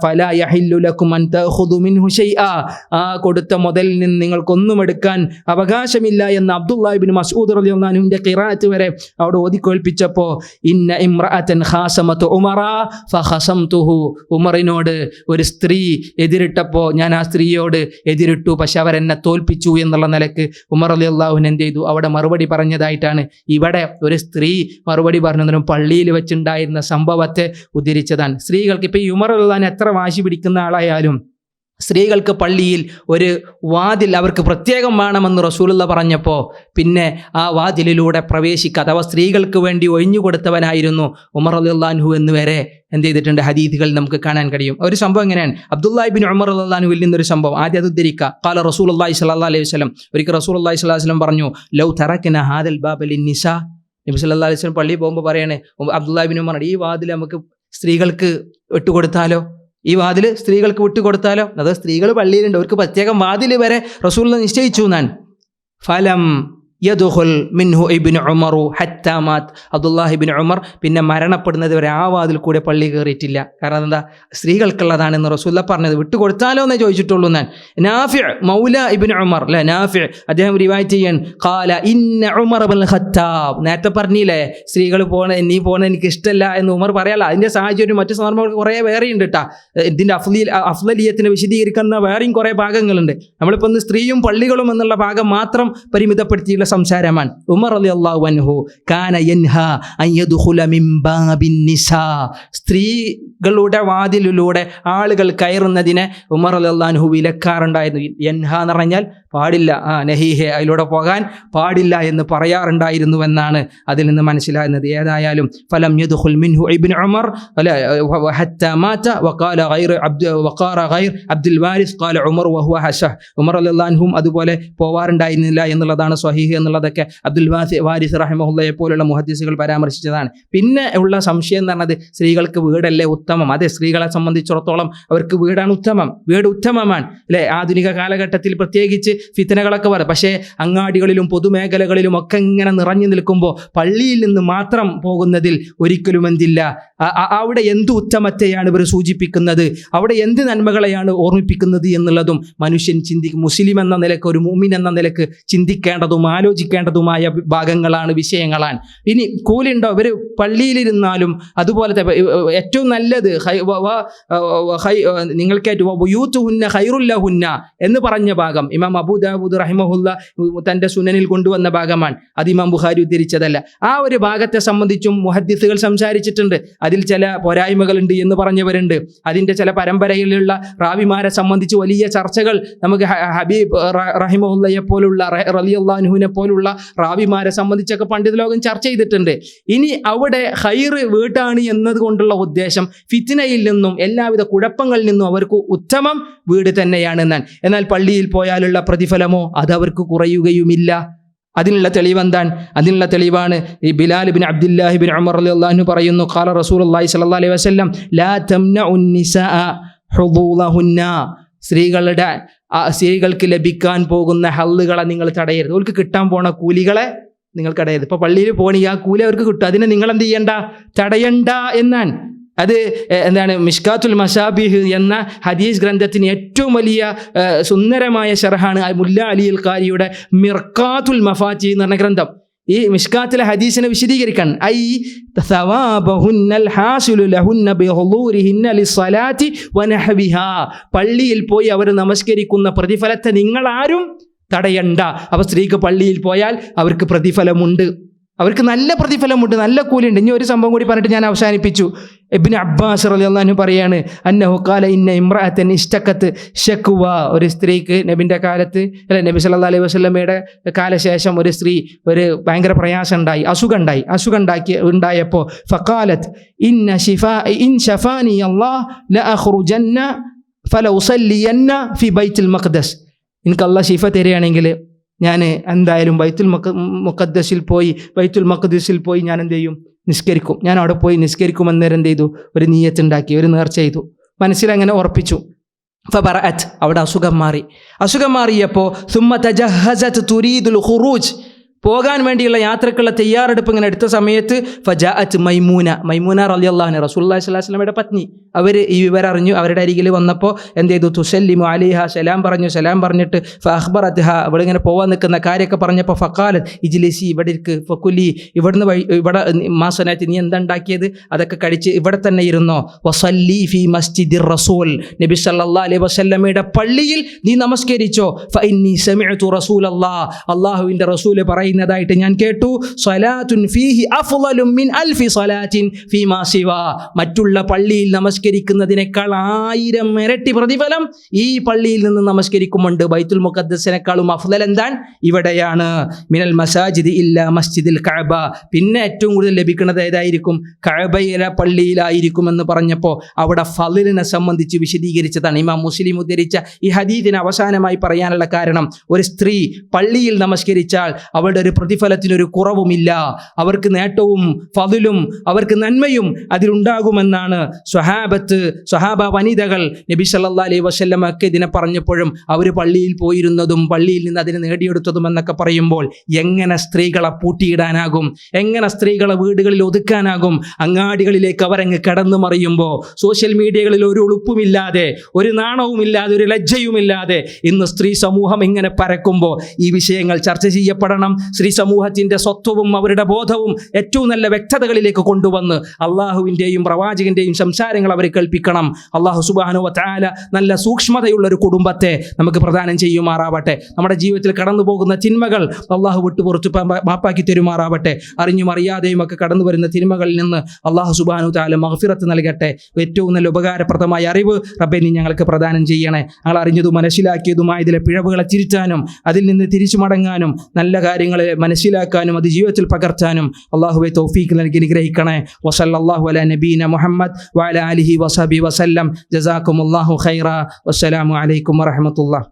ഫലാ യഹില്ലു ലക്കും അൻ തഅഖുദു മിൻഹു ശൈഅ, ആ കൊടുത്ത മുതലിൽ നിന്ന് നിങ്ങൾക്കൊന്നും എടുക്കാൻ അവകാശമില്ല എന്ന് അബ്ദുല്ലാഹി ഇബ്നു മസ്ഊദ് റളിയല്ലാഹു അൻഹുവിന്റെ ഖിറാഅത്ത് വരെ അവിടെ ഓതിക്കേൾപ്പിച്ചപ്പോൾ ഇന്ന ഇംറഅതൻ ഖാസമതു ഉമറ ഫഖസംതുഹു, ഉമറിനോട് ഒരു സ്ത്രീ എതിരിട്ടപ്പോൾ ഞാൻ ആ സ്ത്രീയോട് എതിരിട്ടു, പക്ഷെ അവരെന്നെ തോൽപ്പിച്ചു എന്നുള്ള നിലക്ക് ഉമർ റളിയല്ലാഹു അൻഹു എന്ത് ചെയ്തു? അവിടെ മറുപടി പറഞ്ഞതായിട്ടാണ്. ഇവിടെ ഒരു സ്ത്രീ മറുപടി പറഞ്ഞതിനും പള്ളിയിൽ വെച്ചുണ്ടായിരുന്ന സംഭവത്തെ ഉദ്ധരിച്ചതാണ്. സ്ത്രീകൾക്ക് ഇപ്പോൾ ഈ ഉമർ റളിയല്ലാഹു അൻഹു എത്ര വാശി പിടിക്കുന്ന ആളായാലും സ്ത്രീകൾക്ക് പള്ളിയിൽ ഒരു വാതിൽ അവർക്ക് പ്രത്യേകം വേണമെന്ന് റസൂലുള്ള പറഞ്ഞപ്പോൾ പിന്നെ ആ വാതിലിലൂടെ അഥവാ സ്ത്രീകൾക്ക് വേണ്ടി ഒഴിഞ്ഞുകൊടുത്തവനായിരുന്നു ഉമർ റളിയല്ലാഹു അൻഹു എന്ന് വരെ എന്ത് ചെയ്തിട്ടുണ്ട് ഹദീഥുകൾ നമുക്ക് കാണാൻ കഴിയും. ഒരു സംഭവം എങ്ങനെയാണ്? അബ്ദുല്ലാഹി ഇബ്നു ഉമർ റളിയല്ലാഹു അൻഹുവിൽ നിന്നൊരു സംഭവം ആദ്യം അത് ഉദ്ധരിക്കുക. ഖാല റസൂലുള്ളാഹി സ്വല്ലല്ലാഹു അലൈഹി വസല്ലം, ഒരിക്കൽ റസൂലുള്ളാഹി സ്വല്ലല്ലാഹു അലൈഹി വസല്ലം പറഞ്ഞു, ലൗ തറക്ന ഹാദൽ ബാബ ലിന്നിസാ. നബി സല്ലല്ലാഹു അലൈഹി വസല്ലം പള്ളിയിൽ പോകുമ്പോൾ പറയാണ്, അബ്ദുല്ലാഹി ഇബ്നു ഉമർ, ഈ വാതിൽ നമുക്ക് സ്ത്രീകൾക്ക് വിട്ടുകൊടുത്താലോ, ഈ വാതിൽ സ്ത്രീകൾക്ക് വിട്ടുകൊടുത്താലോ? അത് സ്ത്രീകൾ പള്ളിയിലുണ്ട്, അവർക്ക് പ്രത്യേകം വാതിൽ വരെ റസൂലുള്ളാഹി നിശ്ചയിച്ചു എന്നാണ്. ഫലം യദ്ഖുൽ മിൻഹു ഇബ്നു ഉമർ ഹത്താ മാത്. അബ്ദുല്ലാഹി ഇബ്നു ഉമർ പിന്നെ മരണപ്പെടുന്നത് വരെ ആ വാതിൽ കൂടെ പള്ളി കയറിയിട്ടില്ല. കാരണം എന്താ? സ്ത്രീകൾക്കുള്ളതാണെന്ന് റസൂലുള്ളാഹി പറഞ്ഞത്. വിട്ടുകൊടുത്താലോ എന്നേ ചോദിച്ചിട്ടുള്ളൂ ഞാൻ. നാഫിഅ് മൗല ഇബ്നു ഉമർ അല്ലേ, നാഫിഅ് അദ്ദേഹം റിവായത്ത് ചെയ്യാൻ ഖാല ഇന്ന ഉമർ ഇബ്നുൽ ഖത്താബ്. നേരത്തെ പറഞ്ഞില്ലേ സ്ത്രീകൾ നീ പോണ എനിക്ക് ഇഷ്ടമല്ല എന്ന് ഉമർ പറയാല. അതിൻ്റെ സാഹചര്യം മറ്റു സന്ദർഭങ്ങൾ കുറേ വേറെയുണ്ട് കേട്ടാ. ഇതിൻ്റെ അഫ്ളലിയത്തിനെ വിശദീകരിക്കുന്ന വേറെയും കുറേ ഭാഗങ്ങളുണ്ട്. നമ്മളിപ്പോൾ ഒന്ന് സ്ത്രീയും പള്ളികളും എന്നുള്ള ഭാഗം മാത്രം പരിമിതപ്പെടുത്തിയുള്ള സംസാരമാണ്. ഉമർ റളിയല്ലാഹു അൻഹു കാന യൻഹാ അൻ യദ്ഖുല മിൻ ബാബിൻ നിസാ. സ്ത്രീകളുടെ വാതിലിലൂടെ ആളുകൾ കയറുന്നതിനെ ഉമർ റളിയല്ലാഹു അൻഹു വിലക്കാറുണ്ടായിരുന്നു. യൻഹാ എന്ന് പറഞ്ഞാൽ പാടില്ല, നഹീഹെ, അതിലൂടെ പോകാൻ പാടില്ല എന്ന് പറയാറുണ്ടായിരുന്നുവെന്നാണ് അതിൽ നിന്ന് മനസ്സിലാകുന്നത്. ഏതായാലും ഫലം യദ്ഖുൽ മിൻഹു ഇബ്നു ഉമർ ഹത്താ മാത വഖാല ഗൈർ അബ്ദുൽ വാരിസ് ഖാല ഉമർ വഹുവ ഹസഹ്. ഉമർ റളിയല്ലാഹു അൻഹും അതുപോലെ പോവാറുണ്ടായിരുന്നില്ല എന്നുള്ളതാണ് സ്വഹീഹ് എന്നുള്ളതൊക്കെ അബ്ദുൽ വാരിസ് റഹിമഹുള്ളയെ പോലുള്ള മുഹദ്ദിസുകൾ പരാമർശിച്ചതാണ്. പിന്നെ ഉള്ള സംശയം എന്ന് പറഞ്ഞത് സ്ത്രീകൾക്ക് വീടല്ലേ ഉത്തമം? അതെ, സ്ത്രീകളെ സംബന്ധിച്ചിടത്തോളം അവർക്ക് വീടാണ് ഉത്തമം, വീട് ഉത്തമമാണ് അല്ലേ. ആധുനിക കാലഘട്ടത്തിൽ പ്രത്യേകിച്ച് ഫിത്നകളൊക്കെ വരും. പക്ഷേ അങ്ങാടികളിലും പൊതുമേഖലകളിലും ഒക്കെ ഇങ്ങനെ നിറഞ്ഞു നിൽക്കുമ്പോൾ പള്ളിയിൽ നിന്ന് മാത്രം പോകുന്നതിൽ ഒരിക്കലും എന്തില്ല. അവിടെ എന്ത് ഉത്തമത്തെയാണ് ഇവർ സൂചിപ്പിക്കുന്നത്, അവിടെ എന്ത് നന്മകളെയാണ് ഓർമ്മിപ്പിക്കുന്നത് എന്നുള്ളതും മനുഷ്യൻ മുസ്ലിം എന്ന നിലക്ക്, ഒരു മുഅ്മിൻ എന്ന നിലക്ക് ചിന്തിക്കേണ്ടതും ആലോചിക്കേണ്ടതുമായ ഭാഗങ്ങളാണ്, വിഷയങ്ങളാണ്. ഇനി കൂലുണ്ടോ? ഇവർ പള്ളിയിലിരുന്നാലും അതുപോലത്തെ ഏറ്റവും നല്ലത് നിങ്ങൾക്കേറ്റുന്ന ഖൈറുല്ലഹുന്ന എന്ന് പറഞ്ഞ ഭാഗം ഇമാം അബൂ ദാവൂദ് റഹിമഹുല്ല തൻ്റെ സുനനിൽ കൊണ്ടുവന്ന ഭാഗമാണ്. അത് ഇമാം ബുഖാരി ഉദ്ധരിച്ചതല്ല. ആ ഒരു ഭാഗത്തെ സംബന്ധിച്ചും മുഹദ്ദിസുകൾ സംസാരിച്ചിട്ടുണ്ട്. അതിൽ ചില പോരായ്മകളുണ്ട് എന്ന് പറഞ്ഞവരുണ്ട്. അതിൻ്റെ ചില പരമ്പരയിലുള്ള റാവിമാരെ സംബന്ധിച്ച് വലിയ ചർച്ചകൾ നമുക്ക് ഹബീബ് റഹിമഹുല്ലയെ പോലുള്ള റളിയല്ലാഹു അൻഹുവിനെ പോലുള്ള റാവിമാരെ സംബന്ധിച്ചൊക്കെ പണ്ഡിത ലോകം ചർച്ച ചെയ്തിട്ടുണ്ട്. ഇനി അവിടെ ഖൈറ് വീട്ടാണ് എന്നതുകൊണ്ടുള്ള ഉദ്ദേശം ഫിത്നയിൽ നിന്നും എല്ലാവിധ കുഴപ്പങ്ങളിൽ നിന്നും അവർക്ക് ഉത്തമം വീട് തന്നെയാണെന്നാണ്. എന്നാൽ പള്ളിയിൽ പോയാലുള്ള പ്രതിഫലമോ അത് അവർക്ക് കുറയുകയുമില്ല. അതിനുള്ള തെളിവെന്താണ്? അതിനുള്ള തെളിവാണ് ഈ ബിലാൽ ഇബ്നു അബ്ദുല്ലാഹി ഇബ്നു ഉമർ റളിയല്ലാഹു അൻഹു പറയുന്നു, ഖാല റസൂലുള്ളാഹി സ്വല്ലല്ലാഹു അലൈഹി വസല്ലം ലാ തംനഉൻ നിസാഅ ഹുദൂലഹുന്ന. സ്ത്രീകൾക്ക് ലഭിക്കാൻ പോകുന്ന ഹള്ളുകളെ നിങ്ങൾ തടയരുത്. അവർക്ക് കിട്ടാൻ പോണ കൂലികളെ നിങ്ങൾ തടയരുത്. ഇപ്പോൾ പള്ളിയിൽ പോകണമെങ്കിൽ ആ കൂലി അവർക്ക് കിട്ടും, അതിനെ നിങ്ങൾ എന്ത് ചെയ്യണ്ട, തടയണ്ട എന്നാണ്. അത് എന്താണ്? മിഷ്കാത്തുൽ മസാബിഹ് എന്ന ഹദീസ് ഗ്രന്ഥത്തിന് ഏറ്റവും വലിയ സുന്ദരമായ ശർഹാണ് മുല്ല അലി അൽ ഖാരിയുടെ മിർക്കാത്തുൽ മഫാത്തി എന്ന് പറഞ്ഞ ഗ്രന്ഥം. ഈ മിഷ്കാത്തിലെ ഹദീസിനെ വിശദീകരിക്കാൻ പള്ളിയിൽ പോയി അവർ നമസ്കരിക്കുന്ന പ്രതിഫലത്തെ നിങ്ങളാരും തടയണ്ട. അപ്പോൾ സ്ത്രീക്ക് പള്ളിയിൽ പോയാൽ അവർക്ക് പ്രതിഫലമുണ്ട്, അവർക്ക് നല്ല പ്രതിഫലമുണ്ട്, നല്ല കൂലിയുണ്ട്. ഇനി ഒരു സംഭവം കൂടി പറഞ്ഞിട്ട് ഞാൻ അവസാനിപ്പിച്ചു. ഇബ്നു അബ്ബാസ് റളിയല്ലാഹു അൻഹു പറയാണ്, അന്നഹു ഖാല ഇന്ന ഇംറഅതൻ ഇഷ്തഖത് ഷക്വ. ഒരു സ്ത്രീക്ക് നബിൻ്റെ കാലത്ത് നബി സല്ലല്ലാഹു അലൈഹി വസല്ലമയുടെ കാലശേഷം ഒരു സ്ത്രീ ഭയങ്കര പ്രയാസം ഉണ്ടായി, അസുഖം ഉണ്ടായപ്പോൾ ഫഖാലത് ഇൻ ശഫാനി അല്ലാഹ് ലഅഖ്റുജന്ന ഫലഉസല്ലിയന്ന ഫി ബൈത്തുൽ മഖ്ദസ്. എനിക്ക് അല്ലാഹ് ശിഫ തരികയാണെങ്കിൽ ഞാൻ എന്തായാലും ബൈത്തുൽ മഖ്ദിസിൽ പോയി ഞാൻ എന്ത് ചെയ്യും? നിസ്കരിക്കും. ഞാൻ അവിടെ പോയി നിസ്കരിക്കുമെന്നേരം എന്ത് ചെയ്തു? ഒരു നിയ്യത്തുണ്ടാക്കി, ഒരു നേർച്ച ചെയ്തു, മനസ്സിലങ്ങനെ ഉറപ്പിച്ചു. ഫബറഅത്, അവിടെ അസുഖം മാറിയപ്പോൾ സുമ്മ തജഹസത് തുരീദുൽ ഖുറൂജ്, പോകാൻ വേണ്ടിയുള്ള യാത്രക്കുള്ള തയ്യാറെടുപ്പ് ഇങ്ങനെ എടുത്ത സമയത്ത് ഫജാഅത്ത് മൈമൂന റളിയല്ലാഹു അൻഹ, റസൂലുള്ളാഹി സ്വല്ലല്ലാഹു അലൈഹി വസല്ലമയുടെ പത്നി, അവർ ഈ വിവരം അറിഞ്ഞു. അവരുടെ അരികിൽ വന്നപ്പോൾ എന്ത് ചെയ്തു? തുസല്ലിമു അലൈഹ, സലാം പറഞ്ഞിട്ട് ഫഅഖ്ബറത്ഹ, ഇവിടെ ഇങ്ങനെ പോകാൻ നിൽക്കുന്ന കാര്യമൊക്കെ പറഞ്ഞപ്പോൾ ഫഖാലത് ഇജ്ലിസി, ഇവിടെ ഇരിക്ക്, ഫകുലി, ഇവിടെ മാസനായിട്ട് നീ എന്താ ഉണ്ടാക്കിയത് അതൊക്കെ കഴിച്ച് ഇവിടെ തന്നെ ഇരുന്നോ. വസല്ലി ഫി മസ്ജിദിർ റസൂൽ, നബി സല്ലല്ലാഹു അലൈഹി വസല്ലമയുടെ പള്ളിയിൽ നീ നമസ്കരിച്ചോ. ഫഇന്നി സമിഅതു റസൂലല്ലാഹ്, അല്ലാഹുവിൻ്റെ റസൂൽ പറയുന്നത് പറയുന്നതായിട്ട് ഞാൻ കേട്ടു, സ്വലാത്തുൻ ഫീഹി അഫ്ളലു മിൻ അൽഫി സ്വലാത്തിൻ ഫീമാ സിവാ. മറ്റുള്ള പള്ളിയിൽ നമസ്കരിക്കുന്നതിനേക്കാൾ 1000 ഇരട്ടി പ്രതിഫലം ഈ പള്ളിയിൽ നിന്ന് നമസ്കരിക്കുമുണ്ട്. ബൈത്തുൽ മുഖദ്ദസിനേക്കാളും അഫ്ളൽ എന്താണ്? ഇവിടെയാണ്. മിനൽ മസാജിദി ഇല്ലാ മസ്ജിദിൽ കഅബ. പിന്നെ ഏറ്റവും കൂടുതൽ ലഭിക്കുന്നത് ഏതായിരിക്കും? കഅബയിലെ പള്ളിയിലായിരിക്കുമെന്ന് പറഞ്ഞപ്പോൾ അവിടെ ഫളിലിനെ സംബന്ധിച്ച് വിശദീകരിച്ചതാണ്. ഇമാം മുസ്ലിം ഉദ്ധരിച്ച ഈ ഹദീസിന് അവസാനമായി പറയാനുള്ള കാരണം, ഒരു സ്ത്രീ പള്ളിയിൽ നമസ്കരിച്ചാൽ അവളുടെ ഒരു പ്രതിഫലത്തിനൊരു കുറവുമില്ല. അവർക്ക് നേട്ടവും ഫളിലും അവർക്ക് നന്മയും അതിലുണ്ടാകുമെന്നാണ് സ്വഹാബ വനിതകൾ നബി സല്ലല്ലാഹു അലൈഹി വസല്ലമക്ക് ഇതിനെ പറഞ്ഞപ്പോഴും അവർ പള്ളിയിൽ പോയിരുന്നതും പള്ളിയിൽ നിന്ന് അതിനെ നേടിയെടുത്തതും എന്നൊക്കെ പറയുമ്പോൾ എങ്ങനെ സ്ത്രീകളെ പൂട്ടിയിടാനാകും? എങ്ങനെ സ്ത്രീകളെ വീടുകളിൽ ഒതുക്കാനാകും? അങ്ങാടികളിലേക്ക് അവരങ്ങ് കടന്നു മറിയുമ്പോൾ, സോഷ്യൽ മീഡിയകളിൽ ഒരു ഉളുപ്പുമില്ലാതെ, ഒരു നാണവുമില്ലാതെ, ഒരു ലജ്ജയുമില്ലാതെ ഇന്ന് സ്ത്രീ സമൂഹം ഇങ്ങനെ പരക്കുമ്പോൾ ഈ വിഷയങ്ങൾ ചർച്ച ചെയ്യപ്പെടണം. സ്ത്രീ സമൂഹത്തിൻ്റെ സ്വത്വവും അവരുടെ ബോധവും ഏറ്റവും നല്ല വ്യക്തതകളിലേക്ക് കൊണ്ടുവന്ന് അള്ളാഹുവിൻ്റെയും പ്രവാചകൻ്റെയും സംസാരങ്ങൾ അവർ കേൾപ്പിക്കണം. അള്ളാഹു സുബ്ഹാനഹു വ തആല നല്ല സൂക്ഷ്മതയുള്ളൊരു കുടുംബത്തെ നമുക്ക് പ്രദാനം ചെയ്യുമാറാവട്ടെ. നമ്മുടെ ജീവിതത്തിൽ കടന്നു പോകുന്ന തിന്മകൾ അള്ളാഹു വിട്ടുപുറത്ത് മാപ്പാക്കി തരുമാറാവട്ടെ. അറിഞ്ഞും അറിയാതെയും ഒക്കെ കടന്നു വരുന്ന തിന്മകളിൽ നിന്ന് അള്ളാഹു സുബ്ഹാനഹു വ തആല മഗ്ഫിറത്ത് നൽകട്ടെ. ഏറ്റവും നല്ല ഉപകാരപ്രദമായ അറിവ് റബ്ബേ നീ ഞങ്ങൾക്ക് പ്രദാനം ചെയ്യണേ. ഞങ്ങൾ അറിഞ്ഞതും മനസ്സിലാക്കിയതുമായ ഇതിലെ പിഴവുകളെ തിരുത്താനും അതിൽ നിന്ന് തിരിച്ചു മടങ്ങാനും നല്ല കാര്യങ്ങളെ മനസ്സിലാക്കാനും അത് ജീവിതത്തിൽ പകർത്താനും അള്ളാഹുവെ തൗഫീഖ് നൽകി അനുഗ്രഹിക്കണേ. വസല്ലല്ലാഹു അലാ നബീന മുഹമ്മദ് വഅലാ ആലിഹി വസഹബിഹി വസല്ലം. ജസാക്കുമുല്ലാഹു ഖൈറ. വസ്സലാമു അലൈക്കും വറഹ്മത്തുള്ളാഹി.